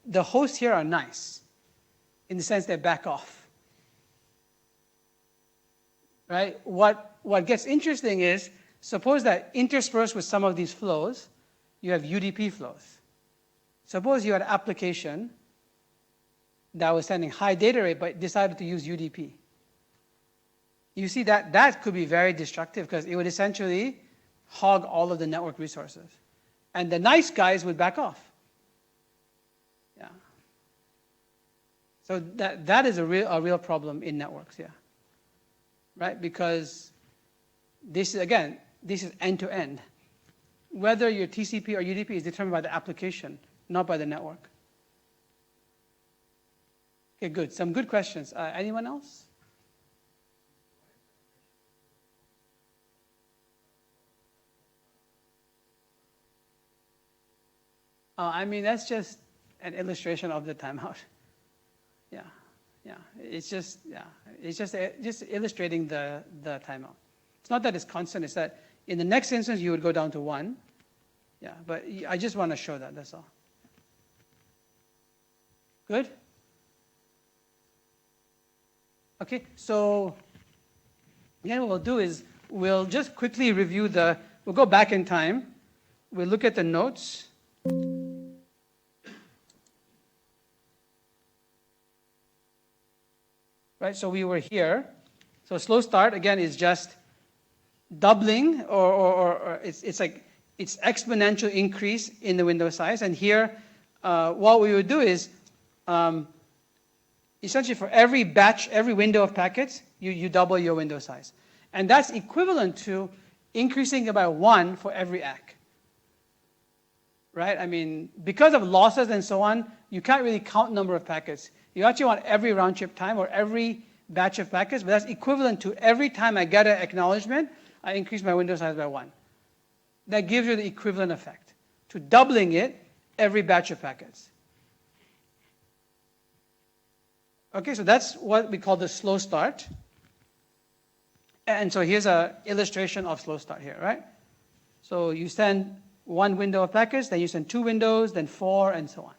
the hosts here are nice, in the sense they back off. Right? What gets interesting is, suppose that interspersed with some of these flows, you have UDP flows. Suppose you had an application that was sending high data rate but decided to use UDP. You see that could be very destructive because it would essentially hog all of the network resources. And the nice guys would back off. Yeah. So that is a real problem in networks, yeah. right? Because this is, again, this is end-to-end. Whether your TCP or UDP is determined by the application, not by the network. Okay, good. Some good questions. Anyone else? I mean, that's just an illustration of the timeout. Yeah, yeah. It's just illustrating the timeout. It's not that it's constant. It's that in the next instance you would go down to 1. Yeah, but I just want to show that. That's all. Good. Okay. So again, what we'll do is we'll just quickly review we'll go back in time. We'll look at the notes. Right, so we were here. So slow start, again, is just doubling, or it's like it's exponential increase in the window size. And here, what we would do is, essentially for every batch, every window of packets, you double your window size. And that's equivalent to increasing it by 1 for every ACK. Right? I mean, because of losses and so on, you can't really count number of packets. You actually want every round trip time or every batch of packets, but that's equivalent to every time I get an acknowledgement, I increase my window size by 1. That gives you the equivalent effect to doubling it every batch of packets. Okay, so that's what we call the slow start. And so here's an illustration of slow start here, right? So you send 1 window of packets, then you send 2 windows, then 4, and so on.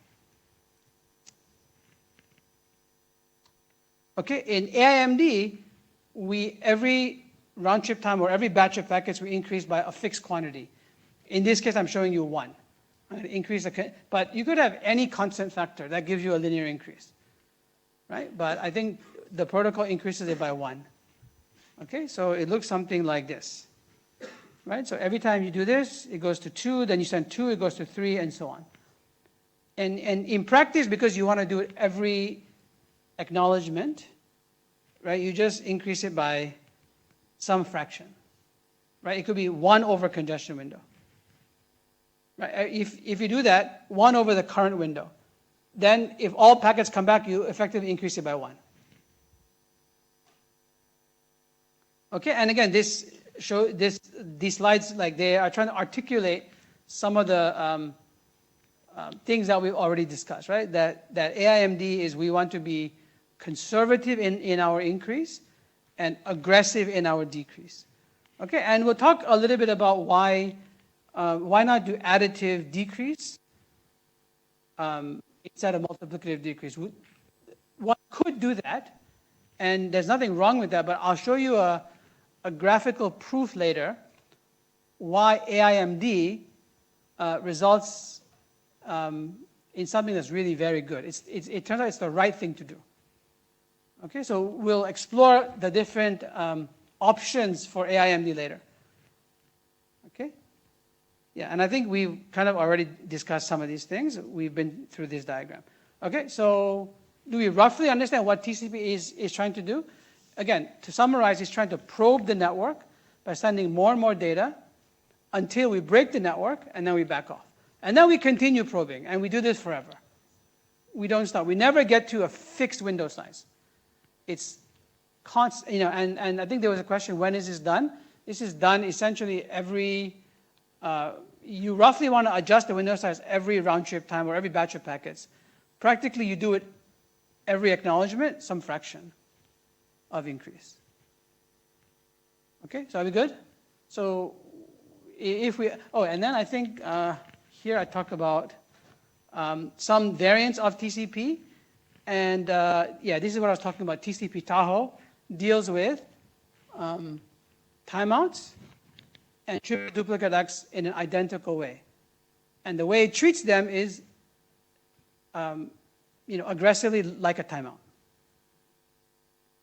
Okay, in AIMD, every round trip time or every batch of packets we increase by a fixed quantity. In this case, I'm showing you 1. But you could have any constant factor that gives you a linear increase, right? But I think the protocol increases it by 1. Okay, so it looks something like this, right? So every time you do this, it goes to 2, then you send 2, it goes to 3, and so on. And in practice, because you want to do it every acknowledgement, right? You just increase it by some fraction, right? It could be 1 over congestion window, right? If you do that, 1 over the current window, then if all packets come back, you effectively increase it by 1. Okay, and again, these slides, like they are trying to articulate some of the things that we've already discussed, right? That AIMD is we want to be conservative in our increase and aggressive in our decrease. Okay, and we'll talk a little bit about why not do additive decrease instead of multiplicative decrease. One could do that, and there's nothing wrong with that, but I'll show you a graphical proof later why AIMD results in something that's really very good. It turns out it's the right thing to do. Okay, so we'll explore the different options for AIMD later. Okay? Yeah, and I think we've kind of already discussed some of these things. We've been through this diagram. Okay, so do we roughly understand what TCP is trying to do? Again, to summarize, it's trying to probe the network by sending more and more data until we break the network, and then we back off. And then we continue probing, and we do this forever. We don't stop. We never get to a fixed window size. It's constant, and I think there was a question, when is this done? This is done essentially you roughly want to adjust the window size every round trip time or every batch of packets. Practically, you do it every acknowledgement, some fraction of increase. Okay, so are we good? So if we, and then I think here I talk about some variants of TCP. And this is what I was talking about. TCP Tahoe deals with timeouts and triple duplicate X in an identical way. And the way it treats them is aggressively like a timeout.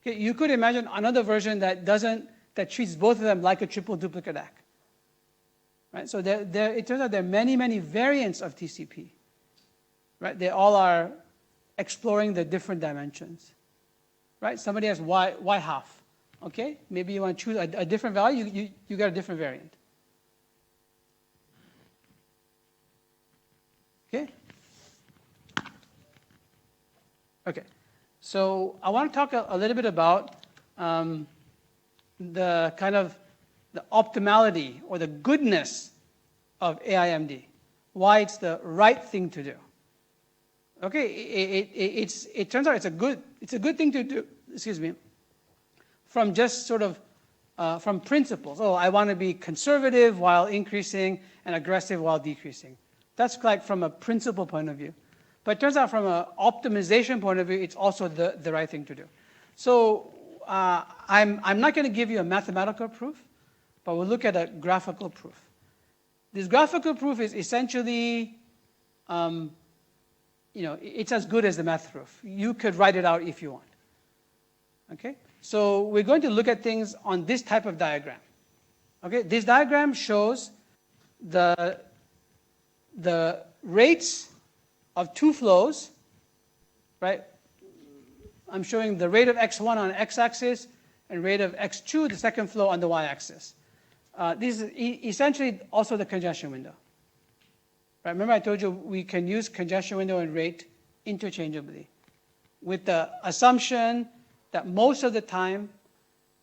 Okay, you could imagine another version that treats both of them like a triple duplicate ACK. Right? So it turns out there are many, many variants of TCP. Right? They all are exploring the different dimensions. Right? Somebody has y half. Okay, maybe you want to choose a different value, you got a different variant. Okay? Okay, so I want to talk a little bit about the kind of the optimality or the goodness of AIMD, why it's the right thing to do. Okay, it turns out it's a good thing to do, excuse me, from just sort of from principles. Oh, I want to be conservative while increasing and aggressive while decreasing. That's like from a principle point of view. But it turns out from an optimization point of view, it's also the right thing to do. So I'm not going to give you a mathematical proof, but we'll look at a graphical proof. This graphical proof is essentially, it's as good as the math proof. You could write it out if you want. Okay? So we're going to look at things on this type of diagram. Okay? This diagram shows the rates of two flows, right? I'm showing the rate of x1 on the x-axis and rate of x2, the second flow, on the y-axis. This is essentially also the congestion window. Right? Remember I told you we can use congestion window and rate interchangeably with the assumption that most of the time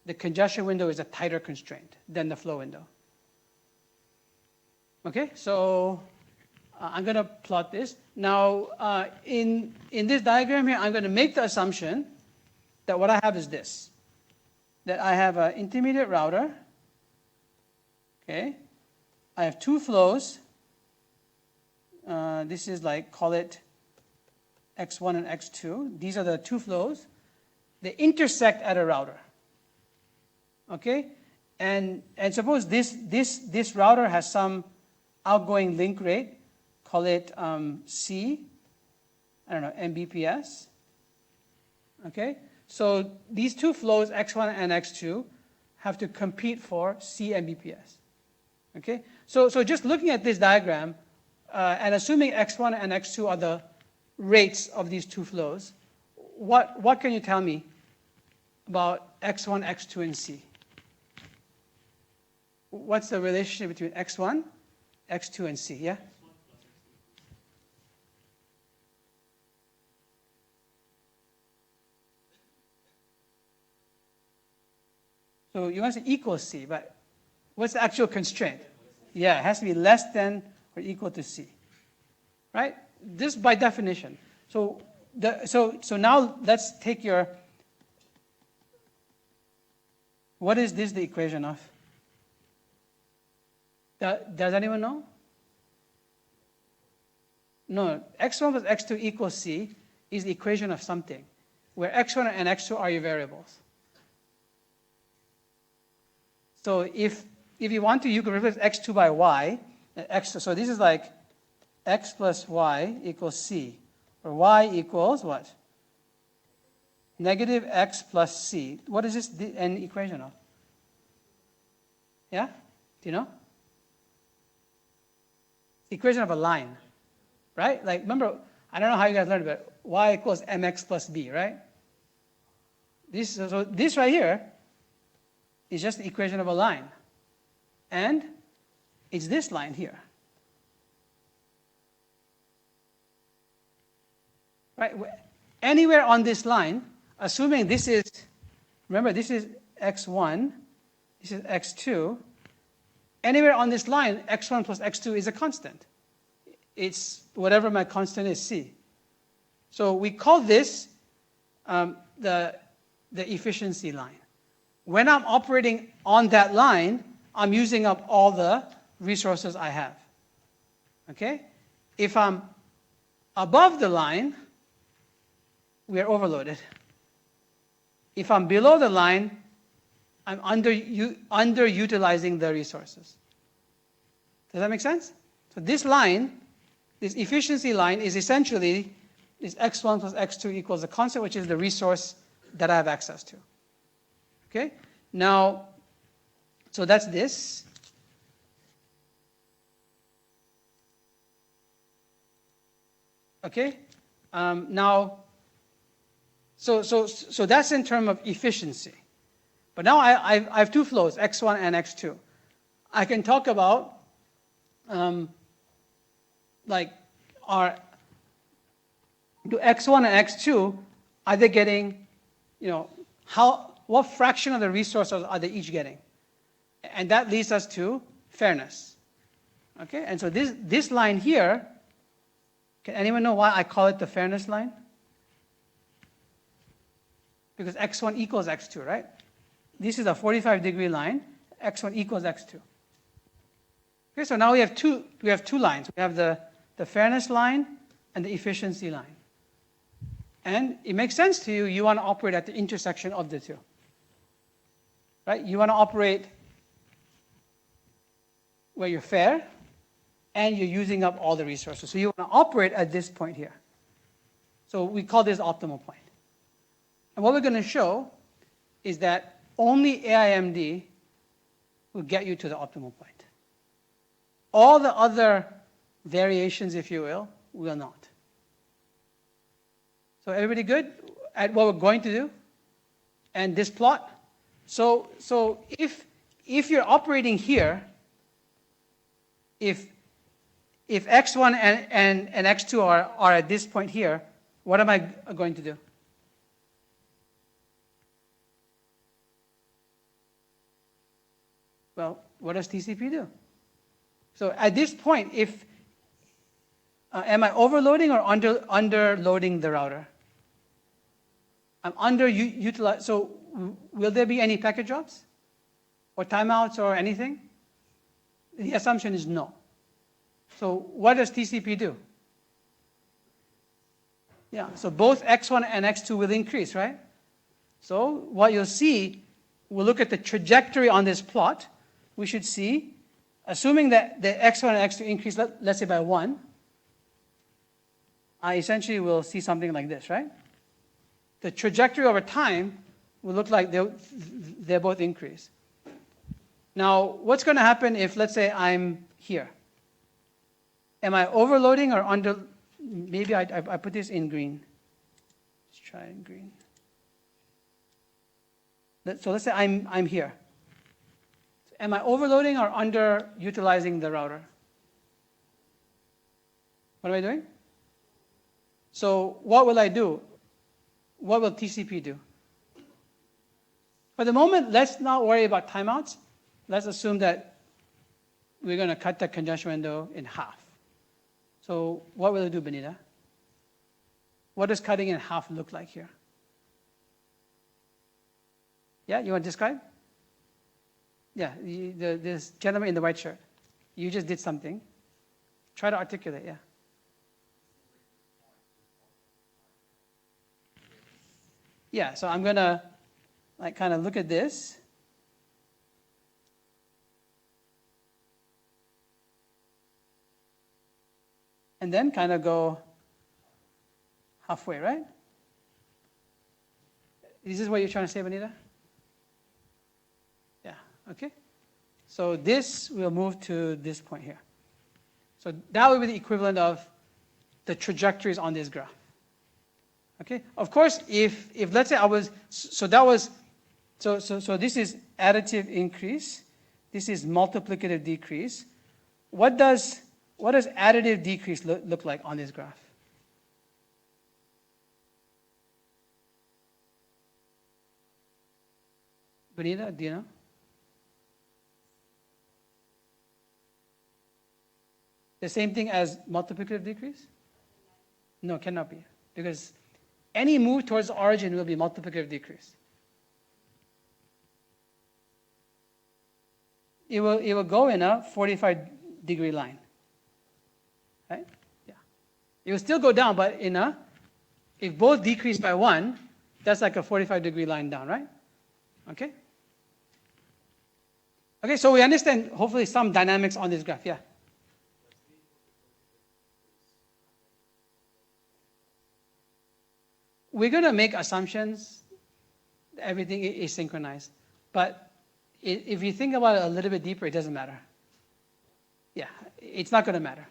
the congestion window is a tighter constraint than the flow window. Okay, so I'm going to plot this. Now, in this diagram here, I'm going to make the assumption that what I have is this, that I have an intermediate router. Okay, I have two flows. This is like, call it x1 and x2. These are the two flows. They intersect at a router. Okay, and suppose this router has some outgoing link rate. Call it C, I don't know, Mbps. Okay, so these two flows, x1 and x2, have to compete for C Mbps. Okay, so just looking at this diagram and assuming x1 and x2 are the rates of these two flows, what can you tell me about x1, x2, and C? What's the relationship between x1, x2, and C? Yeah? So you want to say equals C, but what's the actual constraint? Yeah, it has to be less than or equal to C, right? This by definition. So now let's take your, what is this the equation of? Does anyone know? No, x1 plus x2 equals C is the equation of something, where x1 and x2 are your variables. So if you want to, you can replace x2 by y. So this is like x plus y equals C, or y equals what? Negative x plus C. What is this an equation of? Yeah? Do you know? Equation of a line, right? Like, remember, I don't know how you guys learned, but y equals mx plus b, right? So this right here is just the equation of a line. And it's this line here. Right? Anywhere on this line, assuming this is, remember, this is x1, this is x2, anywhere on this line, x1 plus x2 is a constant. It's whatever my constant is, C. So we call this the efficiency line. When I'm operating on that line, I'm using up all the resources I have. Okay? If I'm above the line, we are overloaded. If I'm below the line, I'm underutilizing the resources. Does that make sense? So this line, this efficiency line, is essentially this x1 plus x2 equals a constant, which is the resource that I have access to. Okay? Now, so that's this. Okay? Now, so that's in terms of efficiency. But now I have two flows, x1 and x2. I can talk about like do x1 and x2, are they getting, what fraction of the resources are they each getting? And that leads us to fairness. Okay, and so this line here, can anyone know why I call it the fairness line? Because x1 equals x2, right? This is a 45-degree line. x1 equals x2. Okay, so now we have two lines. We have the fairness line and the efficiency line. And it makes sense to you. You want to operate at the intersection of the two. Right? You want to operate where you're fair and you're using up all the resources. So you want to operate at this point here. So we call this optimal point. And what we're going to show is that only AIMD will get you to the optimal point. All the other variations, if you will not. So everybody good at what we're going to do? And this plot? So if you're operating here, if x1 and x2 are at this point here, what am I going to do? Well, what does TCP do? So at this point, am I overloading or underloading the router? I'm underutilized. So will there be any packet drops or timeouts or anything? The assumption is no. So what does TCP do? Yeah, so both x1 and x2 will increase, right? So what you'll see, we'll look at the trajectory on this plot. We should see, assuming that the x1 and x2 increase, let's say by 1, I essentially will see something like this, right? The trajectory over time will look like they both increase. Now, what's going to happen if, let's say, I'm here? Am I overloading or under? Maybe I put this in green. Let's try in green. So let's say I'm here. Am I overloading or underutilizing the router? What am I doing? So what will I do? What will TCP do? For the moment, let's not worry about timeouts. Let's assume that we're going to cut the congestion window in half. So what will it do, Benita? What does cutting in half look like here? Yeah, you want to describe? Yeah, this gentleman in the white shirt. You just did something. Try to articulate, yeah. Yeah, so I'm going to kind of look at this. And then kind of go halfway, right? Is this what you're trying to say, Benita? Yeah, okay. So this will move to this point here. So that would be the equivalent of the trajectories on this graph. Okay. Of course, if let's say so this is additive increase. This is multiplicative decrease. What does additive decrease look like on this graph? Benita, do you know? The same thing as multiplicative decrease? No, cannot be. Because any move towards the origin will be multiplicative decrease. It will go in a 45-degree line. Right? Yeah. It will still go down, but if both decrease by 1, that's like a 45-degree line down, right? Okay? Okay, so we understand hopefully some dynamics on this graph, yeah. We're going to make assumptions. Everything is synchronized. But if you think about it a little bit deeper, it doesn't matter. Yeah, it's not going to matter.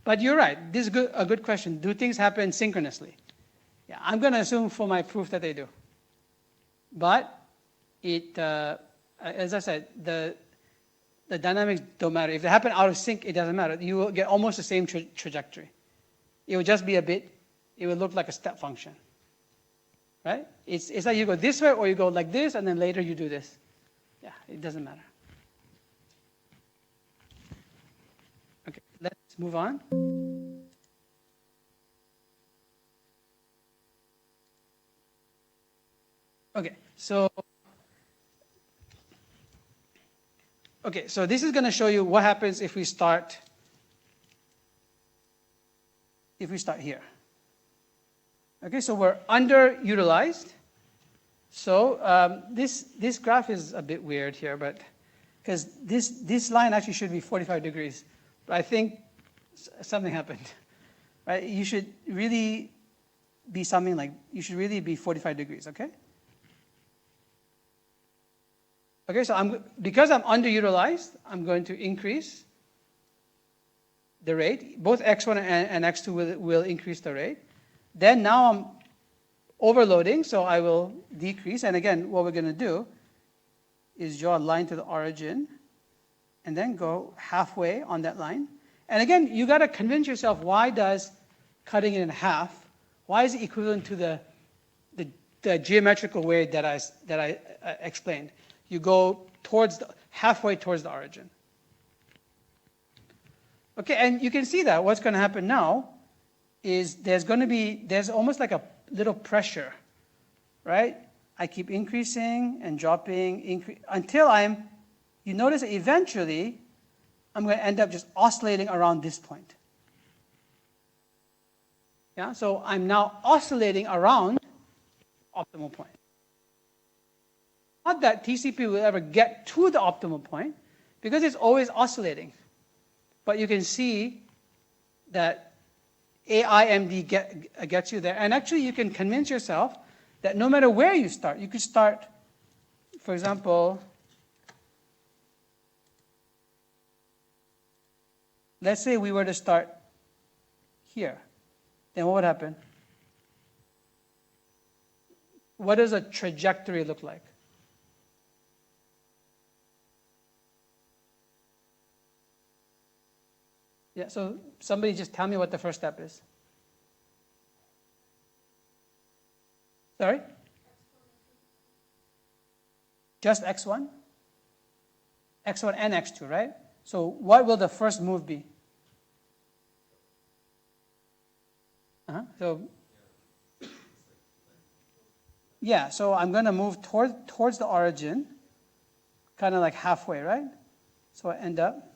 But you're right. This is a good question. Do things happen synchronously? Yeah, I'm going to assume for my proof that they do. But as I said, the dynamics don't matter. If they happen out of sync, it doesn't matter. You will get almost the same trajectory. It will just be it will look like a step function, right? It's like you go this way or you go like this, and then later you do this. Yeah, it doesn't matter. Okay, let's move on. Okay, so this is going to show you what happens if we start here. Okay, so we're underutilized. So this graph is a bit weird here, but because this line actually should be 45 degrees, but I think something happened. Right? You should really be you should really be 45 degrees. Okay. Okay, so because I'm underutilized, I'm going to increase the rate. Both x1 and x2 will increase the rate. Then now I'm overloading, so I will decrease. And again, what we're going to do is draw a line to the origin and then go halfway on that line. And again, you got to convince yourself, why does cutting it in half, why is it equivalent to the geometrical way that I explained? You go halfway towards the origin. Okay, and you can see that what's going to happen now is there's almost like a little pressure, right? I keep increasing and dropping, until you notice that eventually I'm going to end up just oscillating around this point. Yeah, so I'm now oscillating around optimal point. Not that TCP will ever get to the optimal point, because it's always oscillating. But you can see that AIMD gets you there. And actually, you can convince yourself that no matter where you start, you could start, for example, let's say we were to start here. Then what would happen? What does a trajectory look like? Yeah, so somebody just tell me what the first step is. Sorry? Just x1? x1 and x2, right? So what will the first move be? So I'm going to move towards the origin, kind of like halfway, right? So I end up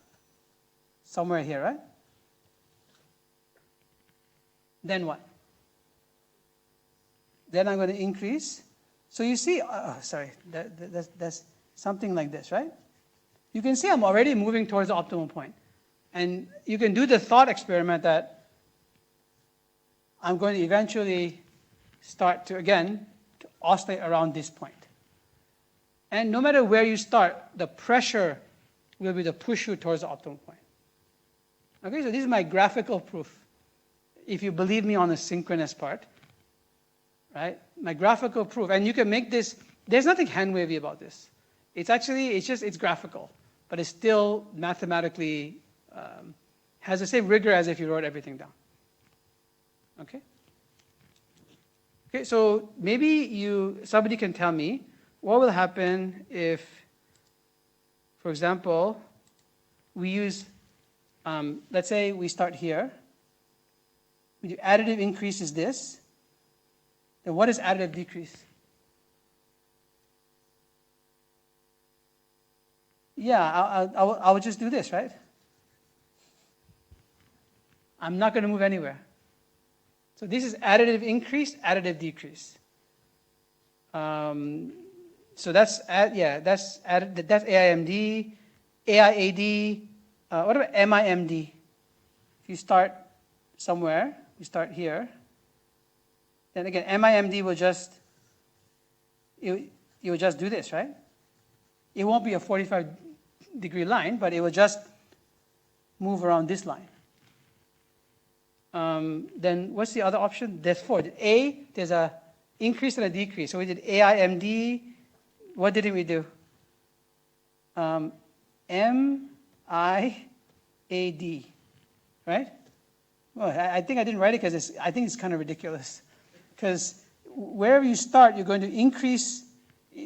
somewhere here, right? Then what? Then I'm going to increase. So you see, that's something like this, right? You can see I'm already moving towards the optimal point. And you can do the thought experiment that I'm going to eventually start to oscillate around this point. And no matter where you start, the pressure will be to push you towards the optimal point. Okay, so this is my graphical proof. If you believe me on the synchronous part, right? My graphical proof, and you can make this. There's nothing hand-wavy about this. It's graphical, but it's still mathematically has the same rigor as if you wrote everything down. Okay. Okay, so maybe somebody can tell me what will happen if, for example, we use. Let's say we start here. We do additive increase is this. Then what is additive decrease? Yeah, I would just do this, right? I'm not going to move anywhere. So this is additive increase, additive decrease. So that's AIMD, AIAD. What about MIMD? If you start somewhere, you start here. Then again, MIMD will just will just do this, right? It won't be a 45-degree line, but it will just move around this line. Then what's the other option? There's four. There's a increase and a decrease. So we did AIMD, what didn't we do? M-I-A-D, right? Well, I think I didn't write it because I think it's kind of ridiculous. Because wherever you start, you're going to increase,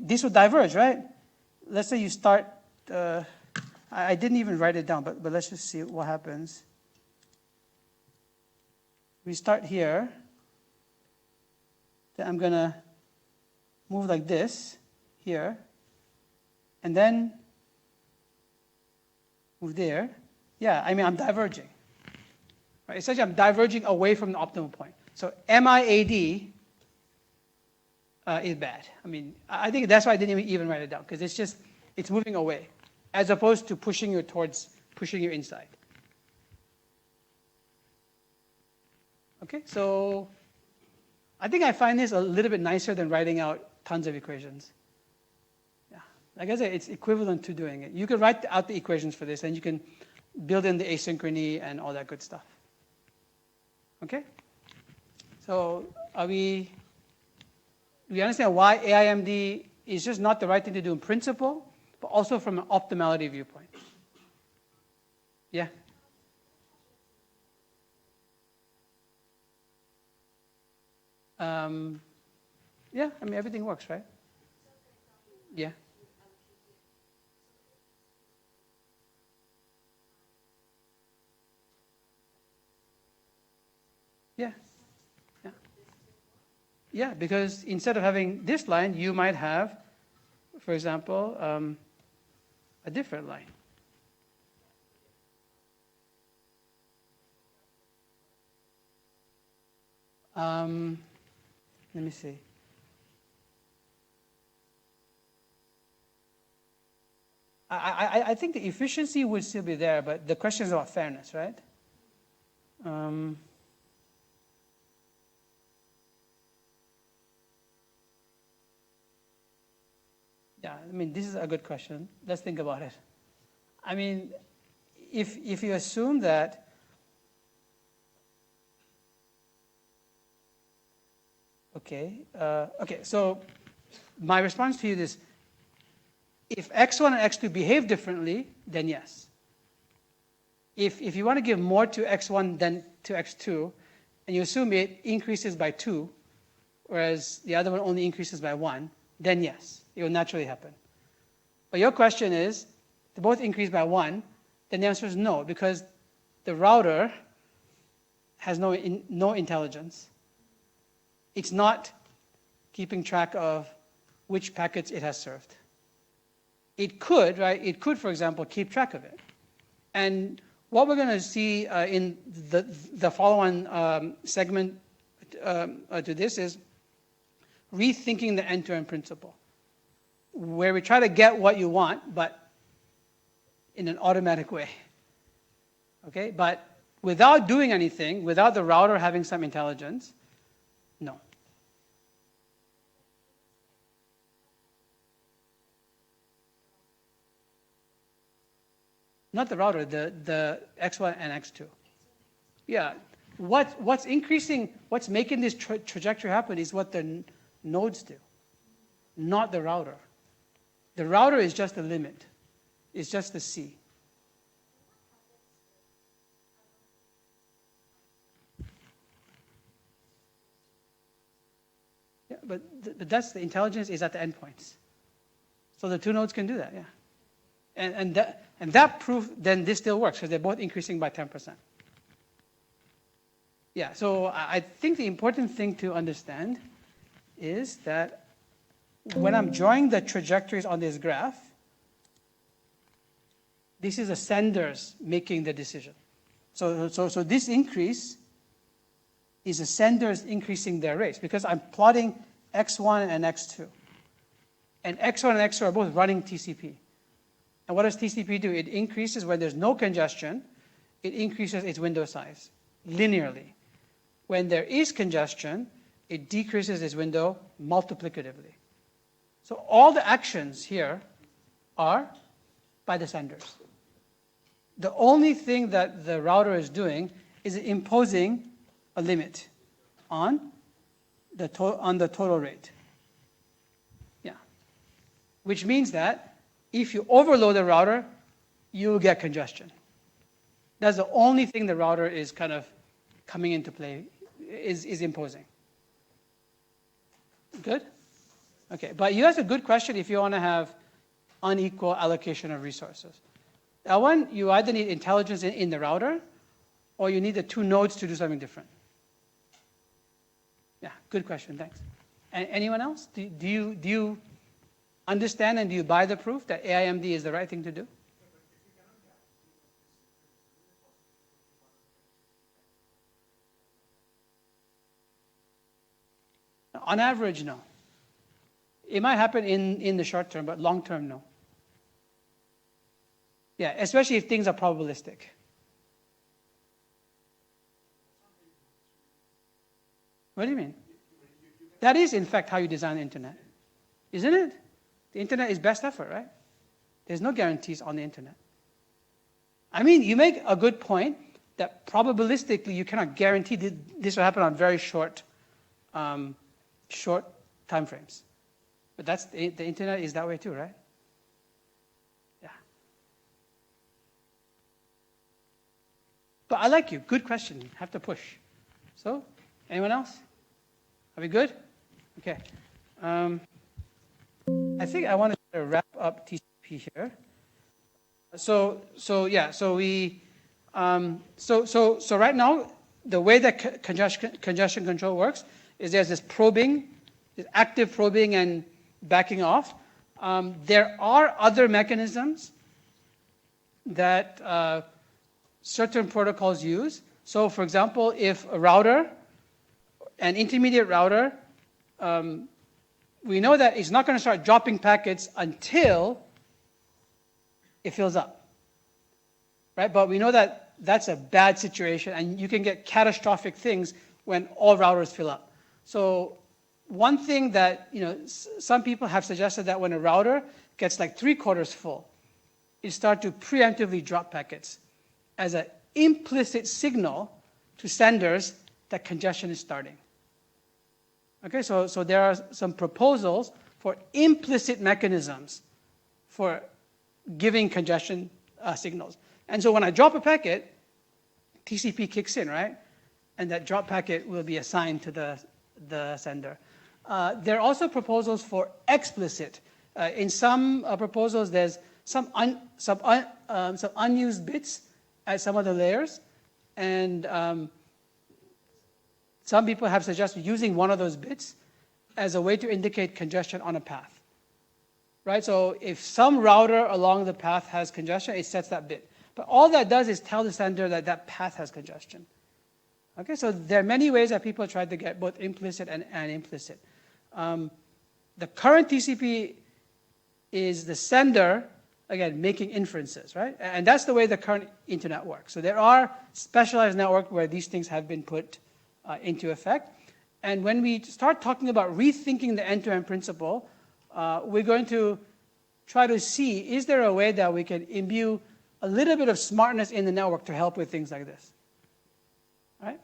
this will diverge, right? Let's say you start, I didn't even write it down, but let's just see what happens. We start here, then I'm going to move like this, here, and then move there. Yeah, I mean, I'm diverging. Right? Essentially, I'm diverging away from the optimal point. So MIAD is bad. I mean, I think that's why I didn't even write it down, because it's moving away, as opposed to pushing you inside. Okay, so I think I find this a little bit nicer than writing out tons of equations. Yeah, like I said, it's equivalent to doing it. You can write out the equations for this, and you can build in the asynchrony and all that good stuff. Okay, so we understand why AIMD is just not the right thing to do in principle, but also from an optimality viewpoint. Yeah. Yeah, I mean, everything works, right? Yeah. Yeah. Yeah. Yeah, because instead of having this line, you might have, for example, a different line. Let me see. I think the efficiency would still be there, but the question is about fairness, right? Yeah, I mean, this is a good question. Let's think about it. I mean, if you assume that okay, so my response to you is, if x1 and x2 behave differently, then yes. If you want to give more to x1 than to x2, and you assume it increases by 2, whereas the other one only increases by 1, then yes, it will naturally happen. But your question is, they both increase by 1, then the answer is no, because the router has no intelligence. It's not keeping track of which packets it has served. It could, right? It could, for example, keep track of it. And what we're going to see in the follow-on segment to this is rethinking the end-to-end principle, where we try to get what you want, but in an automatic way. Okay? But without doing anything, without the router having some intelligence, no. Not the router, the x1 and x2. Yeah. What's increasing, what's making this trajectory happen is what the nodes do, not the router. The router is just the limit. It's just the C. Yeah, but that's the intelligence is at the endpoints. So the two nodes can do that, yeah. And that proof, then this still works, because they're both increasing by 10%. Yeah, so I think the important thing to understand is that when I'm drawing the trajectories on this graph, this is the senders making the decision. So this increase is the senders increasing their rates, because I'm plotting x1 and x2. And x1 and x2 are both running TCP. And what does TCP do? It increases when there's no congestion. It increases its window size linearly. When there is congestion, it decreases its window multiplicatively. So all the actions here are by the senders. The only thing that the router is doing is imposing a limit on the total rate. Yeah. which means that if you overload the router, you will get congestion. That's the only thing the router is kind of coming into play, is imposing. Good? Okay, but that's a good question if you want to have unequal allocation of resources. That one, you either need intelligence in the router, or you need the two nodes to do something different. Yeah, good question, thanks. And anyone else? Do you understand and do you buy the proof that AIMD is the right thing to do? On average, no. It might happen in the short term, but long term, no. Yeah, especially if things are probabilistic. What do you mean? That is, in fact, how you design the internet. Isn't it? The internet is best effort, right? There's no guarantees on the internet. I mean, you make a good point that probabilistically you cannot guarantee this will happen on very short time frames. But that's the internet is that way too, right? Yeah. But I like you. Good question. Have to push. So, anyone else? Are we good? Okay. I think I want to wrap up TCP here. So right now, the way that congestion control works is there's this probing, this active probing and backing off. There are other mechanisms that certain protocols use. So, for example, if a router, an intermediate router, we know that it's not going to start dropping packets until it fills up, right? But we know that that's a bad situation, and you can get catastrophic things when all routers fill up. So one thing that some people have suggested that when a router gets like 3/4 full, you start to preemptively drop packets as an implicit signal to senders that congestion is starting. Okay, so there are some proposals for implicit mechanisms for giving congestion signals. And so when I drop a packet, TCP kicks in, right? And that drop packet will be assigned to the sender. There are also proposals for explicit. In some proposals, there's some unused bits at some of the layers, and some people have suggested using one of those bits as a way to indicate congestion on a path. Right? So if some router along the path has congestion, it sets that bit. But all that does is tell the sender that that path has congestion. Okay, so there are many ways that people try to get both implicit and implicit. The current TCP is the sender, again, making inferences, right? And that's the way the current internet works. So there are specialized networks where these things have been put into effect. And when we start talking about rethinking the end-to-end principle, we're going to try to see, is there a way that we can imbue a little bit of smartness in the network to help with things like this? Right?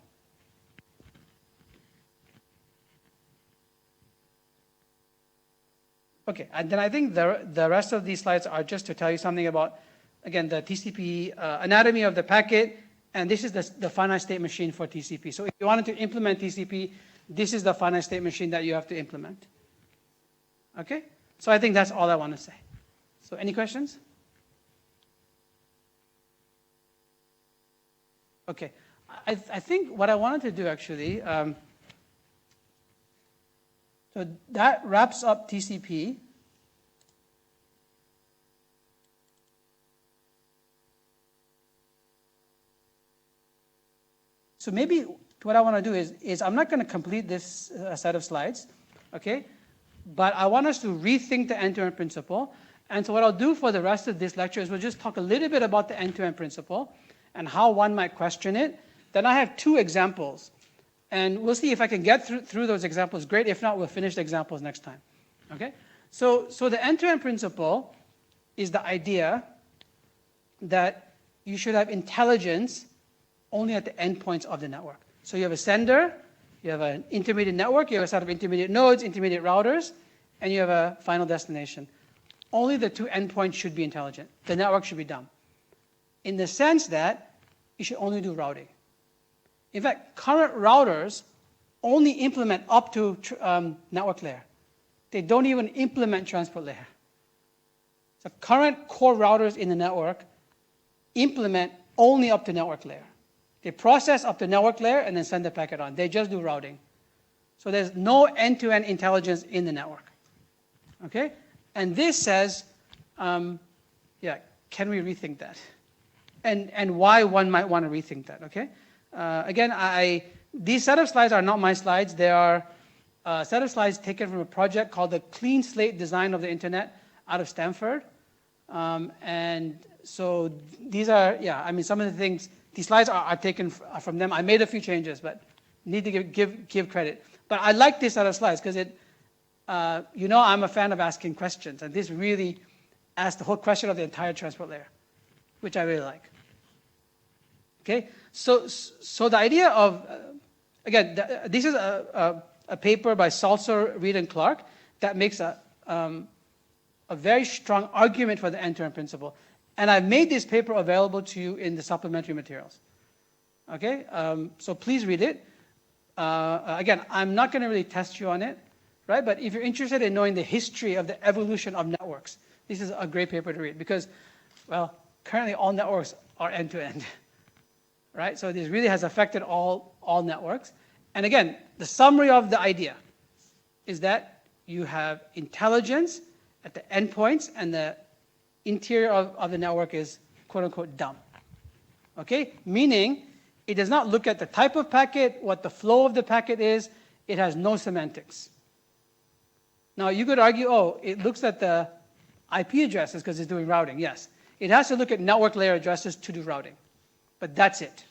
Okay, and then I think the rest of these slides are just to tell you something about, again, the TCP anatomy of the packet, and this is the finite state machine for TCP. So if you wanted to implement TCP, this is the finite state machine that you have to implement. Okay? So I think that's all I want to say. So any questions? Okay. I think what I wanted to do actually, so that wraps up TCP. So maybe what I want to do is I'm not going to complete this set of slides, okay? But I want us to rethink the end-to-end principle. And so what I'll do for the rest of this lecture is we'll just talk a little bit about the end-to-end principle and how one might question it. Then I have 2 examples. And we'll see if I can get through those examples. Great. If not, we'll finish the examples next time. Okay? So the end-to-end principle is the idea that you should have intelligence only at the endpoints of the network. So you have a sender, you have an intermediate network, you have a set of intermediate nodes, intermediate routers, and you have a final destination. only the two endpoints should be intelligent. The network should be dumb. In the sense that you should only do routing. In fact, current routers only implement up to network layer. They don't even implement transport layer. So current core routers in the network implement only up to network layer. They process up to network layer and then send the packet on. They just do routing. So there's no end-to-end intelligence in the network. Okay? And this says, can we rethink that? And why one might want to rethink that, okay? Again, these set of slides are not my slides. They are a set of slides taken from a project called the Clean Slate Design of the Internet out of Stanford. And so these are, some of the things, these slides are taken from them. I made a few changes, but need to give credit. But I like this set of slides because I'm a fan of asking questions. And this really asks the whole question of the entire transport layer, which I really like. Okay, so the idea of, this is a paper by Salzer, Reed, and Clark that makes a very strong argument for the end-to-end principle. And I've made this paper available to you in the supplementary materials. Okay, so please read it. Again, I'm not going to really test you on it, right? But if you're interested in knowing the history of the evolution of networks, this is a great paper to read because, well, currently all networks are end-to-end, right? So this really has affected all networks. And again, the summary of the idea is that you have intelligence at the endpoints and the interior of the network is quote-unquote dumb, okay? Meaning it does not look at the type of packet, what the flow of the packet is. It has no semantics. Now, you could argue, it looks at the IP addresses because it's doing routing. Yes. It has to look at network layer addresses to do routing. But that's it.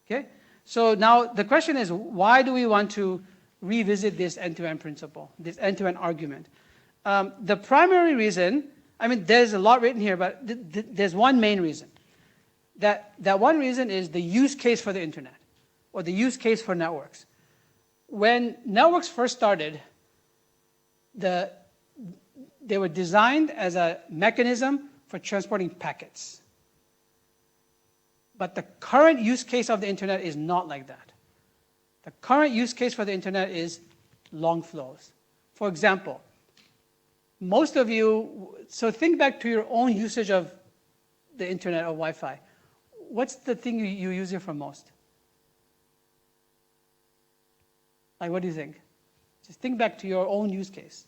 Okay? So now the question is, why do we want to revisit this end-to-end principle, this end-to-end argument? The primary reason, there's a lot written here, but there's one main reason. That one reason is the use case for the internet, or the use case for networks. When networks first started, they were designed as a mechanism for transporting packets. But the current use case of the internet is not like that. The current use case for the internet is long flows. For example, most of you, so think back to your own usage of the internet or Wi-Fi. What's the thing you use it for most? Like, what do you think? Just think back to your own use case.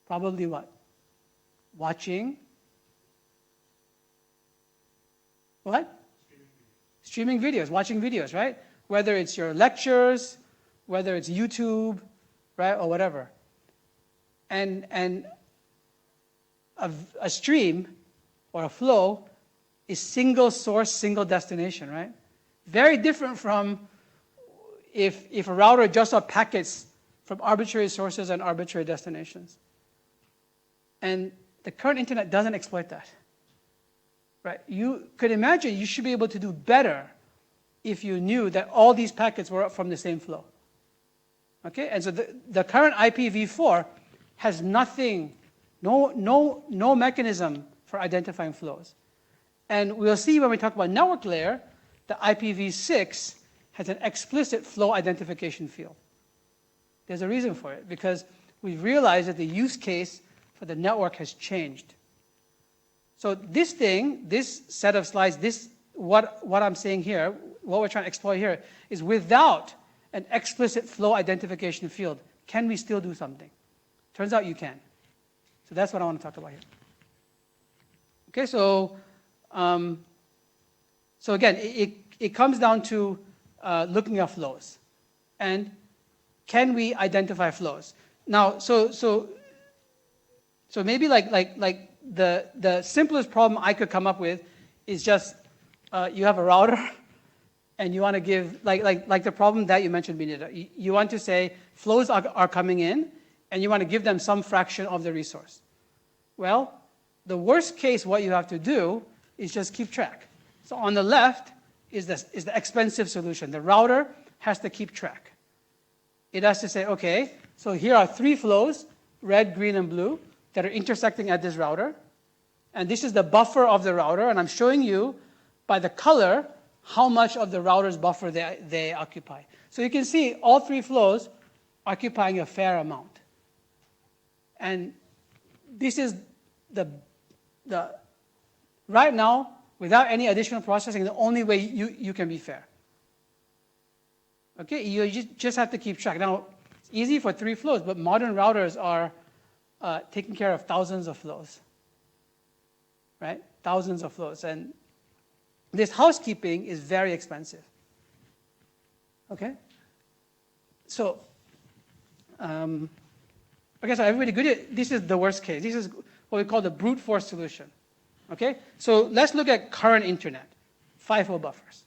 Probably what? Watching. What? Streaming videos, watching videos, right? Whether it's your lectures, whether it's YouTube, right, or whatever. And a stream or a flow is single source, single destination, right? Very different from if a router adjusts our packets from arbitrary sources and arbitrary destinations. And the current internet doesn't exploit that. Right? You could imagine you should be able to do better if you knew that all these packets were from the same flow. Okay? And so the current IPv4 has nothing, no mechanism for identifying flows. And we'll see when we talk about network layer, the IPv6 has an explicit flow identification field. There's a reason for it, because we've realized that the use case for the network has changed. So this set of slides, what I'm saying here, what we're trying to explore here, is without an explicit flow identification field, can we still do something? Turns out you can. So that's what I want to talk about here. Okay, so again, it comes down to looking at flows. And can we identify flows? Now, so maybe like the simplest problem I could come up with is just you have a router and you want to give, like the problem that you mentioned, Benita. You want to say flows are coming in and you want to give them some fraction of the resource. Well, the worst case, what you have to do is just keep track. So on the left is the expensive solution. The router has to keep track. It has to say, okay, So here are 3 flows, red, green, and blue, that are intersecting at this router. And this is the buffer of the router, and I'm showing you by the color how much of the router's buffer they occupy. So you can see all 3 flows occupying a fair amount. And this is the right now, without any additional processing, the only way you can be fair. Okay, you just have to keep track. Now, it's easy for 3 flows, but modern routers are taking care of thousands of flows, right? Thousands of flows. And this housekeeping is very expensive. Okay? So, okay, so everybody good? This is the worst case. This is what we call the brute force solution. Okay? So let's look at current internet, FIFO buffers.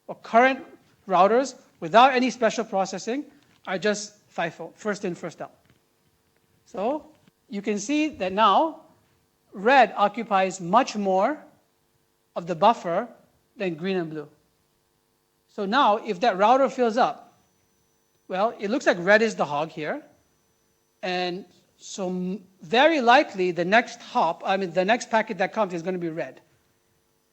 Or current routers without any special processing are just FIFO, first in, first out. So you can see that now red occupies much more of the buffer than green and blue. So now if that router fills up, well, it looks like red is the hog here. And so very likely the next the next packet that comes is going to be red.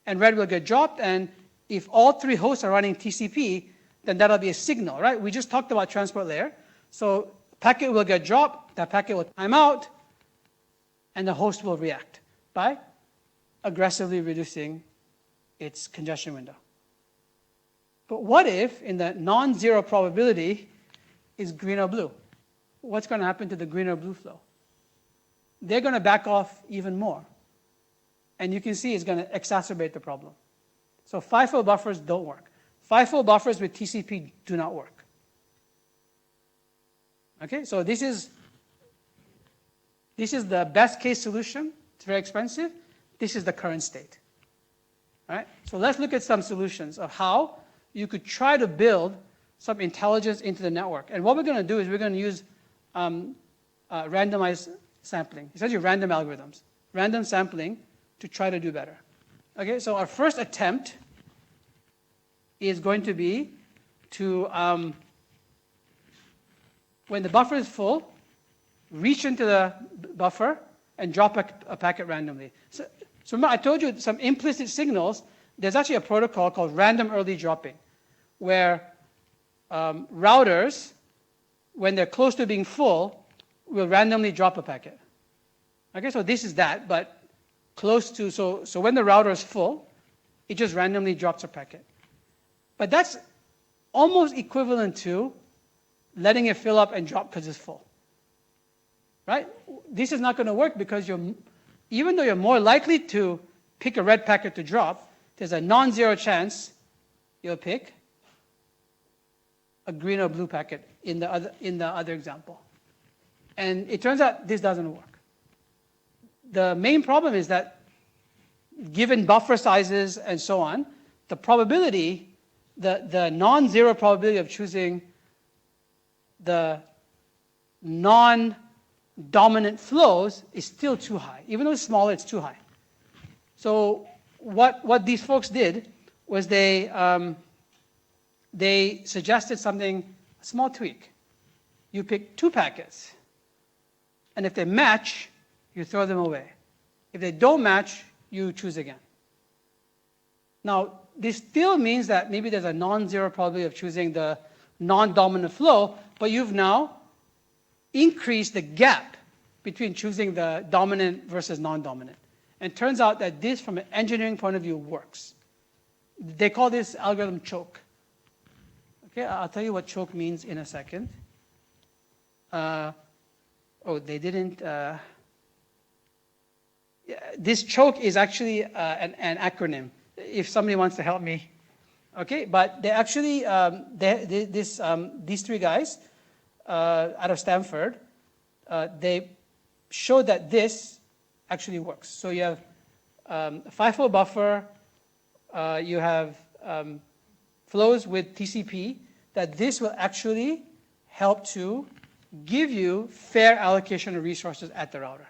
And red will get dropped, and if all 3 hosts are running TCP, then that'll be a signal, right? We just talked about transport layer. So packet will get dropped, that packet will time out, and the host will react by aggressively reducing its congestion window. But what if in the non-zero probability is green or blue? What's going to happen to the green or blue flow? They're going to back off even more. And you can see it's going to exacerbate the problem. So FIFO buffers don't work. FIFO buffers with TCP do not work. Okay, so this is the best case solution. It's very expensive. This is the current state. All right, so let's look at some solutions of how you could try to build some intelligence into the network. And what we're going to do is we're going to use randomized sampling, essentially random algorithms, random sampling to try to do better. Okay, so our first attempt is going to be to, when the buffer is full, reach into the buffer and drop a packet randomly. So remember, I told you some implicit signals. There's actually a protocol called random early dropping, where routers, when they're close to being full, will randomly drop a packet. Okay, so this is that, but close to, so when the router is full, it just randomly drops a packet. But that's almost equivalent to letting it fill up and drop because it's full. Right? This is not going to work because even though you're more likely to pick a red packet to drop, there's a non-zero chance you'll pick a green or blue packet in the other example. And it turns out this doesn't work. The main problem is that given buffer sizes and so on, the probability, the non-zero probability of choosing the non-dominant flows is still too high. Even though it's smaller, it's too high. So what these folks did was they suggested something, a small tweak. You pick 2 packets, and if they match, you throw them away. If they don't match, you choose again. Now, this still means that maybe there's a non-zero probability of choosing the non-dominant flow, but you've now increased the gap between choosing the dominant versus non-dominant. And it turns out that this, from an engineering point of view, works. They call this algorithm choke. Okay, I'll tell you what choke means in a second. They didn't. This choke is actually an acronym. If somebody wants to help me, okay. But they actually these 3 guys out of Stanford, they showed that this actually works. So you have a FIFO buffer, you have flows with TCP, that this will actually help to give you fair allocation of resources at the router.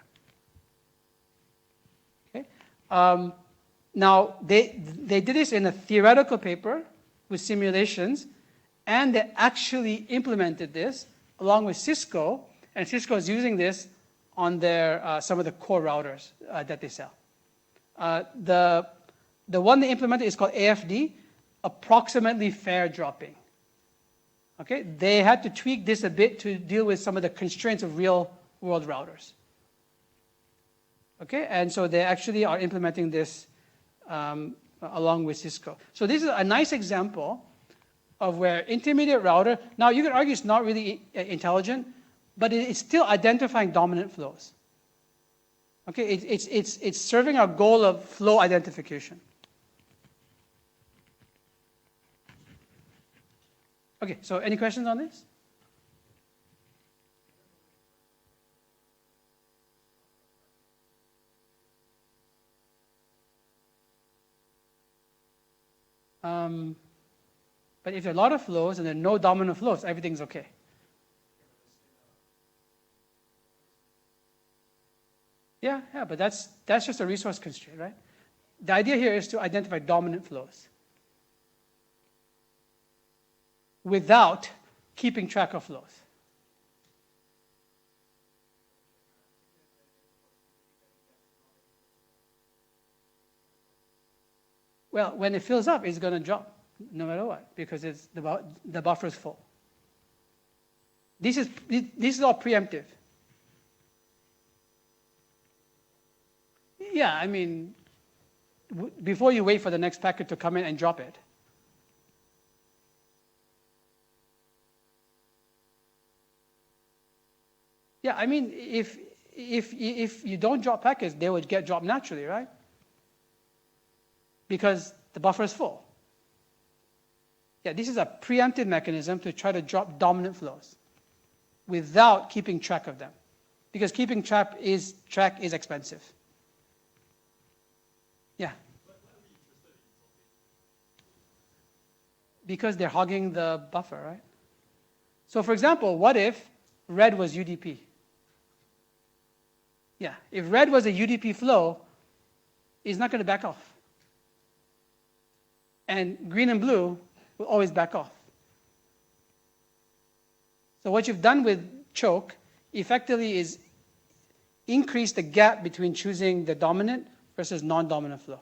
Okay. Now, they did this in a theoretical paper with simulations, and they actually implemented this along with Cisco And Cisco is using this on their some of the core routers that they sell. The one they implemented is called AFD, approximately fair dropping. Okay, they had to tweak this a bit to deal with some of the constraints of real-world routers. Okay, and so they actually are implementing this along with Cisco. So this is a nice example of where intermediate router, now you could argue it's not really intelligent, but it's still identifying dominant flows. Okay, it's serving our goal of flow identification. Okay, so any questions on this? But if there are a lot of flows and there are no dominant flows, everything's okay. Yeah, but that's just a resource constraint, right? The idea here is to identify dominant flows without keeping track of flows. Well, when it fills up, it's going to drop no matter what, because the buffer is full. This is all preemptive. Yeah, I mean, before you wait for the next packet to come in and drop it. Yeah, I mean, if you don't drop packets, they would get dropped naturally, right? Because the buffer is full. Yeah, this is a preemptive mechanism to try to drop dominant flows without keeping track of them, because keeping track is expensive. Yeah. Because they're hogging the buffer, right? So for example, what if red was UDP? Yeah, if red was a UDP flow, it's not going to back off. And green and blue will always back off. So what you've done with choke effectively is increase the gap between choosing the dominant versus non-dominant flow.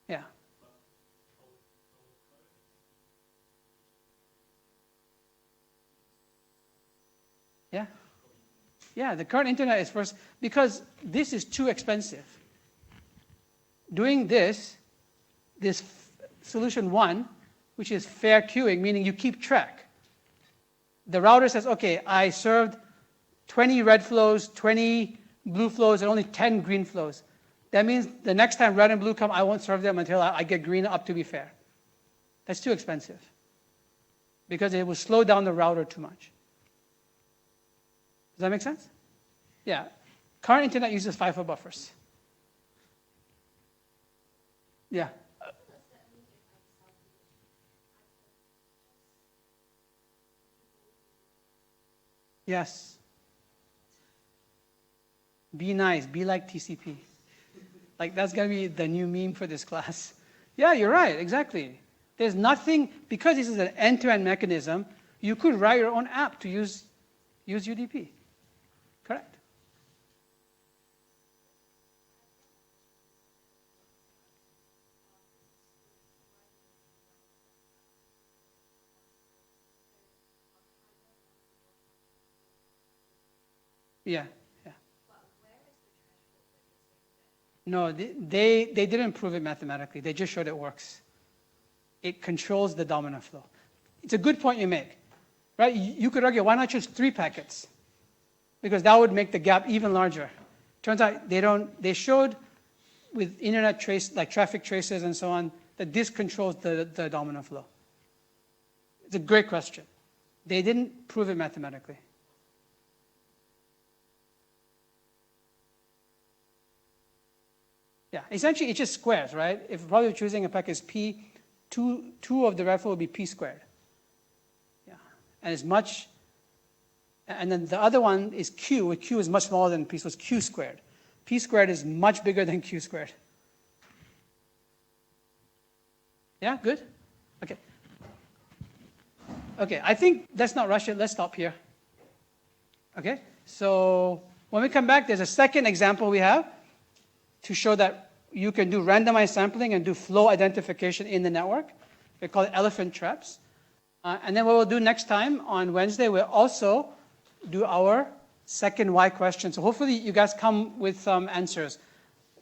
Yeah. Yeah. Yeah, the current internet is first, because this is too expensive. Doing this solution one, which is fair queuing, meaning you keep track. The router says, okay, I served 20 red flows, 20 blue flows, and only 10 green flows. That means the next time red and blue come, I won't serve them until I get green up to be fair. That's too expensive, because it will slow down the router too much. Does that make sense? Yeah. Current internet uses FIFO buffers. Yeah. Yes. Be nice. Be like TCP. Like, that's going to be the new meme for this class. Yeah, you're right. Exactly. There's nothing, because this is an end-to-end mechanism, you could write your own app to use UDP. Correct. Yeah. No, they didn't prove it mathematically. They just showed it works. It controls the dominant flow. It's a good point you make, right? You could argue, why not choose 3 packets? Because that would make the gap even larger. Turns out they showed with internet trace, like traffic traces and so on, that this controls the dominant flow. It's a great question. They didn't prove it mathematically. Yeah, essentially it's just squares, right? If probably choosing a packet is P, two of the red flow would be P squared. Yeah, and it's much, and then the other one is Q, where Q is much smaller than P, so it's Q squared. P squared is much bigger than Q squared. Yeah, good? Okay. Okay, I think let's not rush it. Let's stop here. Okay, so when we come back, there's a second example we have to show that you can do randomized sampling and do flow identification in the network. We call it elephant traps. And then what we'll do next time on Wednesday, we'll also do our second why question. So hopefully you guys come with some answers.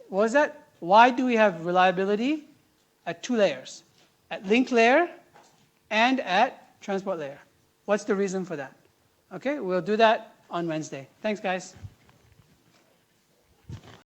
What was that? Why do we have reliability at 2 layers? At link layer and at transport layer. What's the reason for that? Okay, we'll do that on Wednesday. Thanks, guys.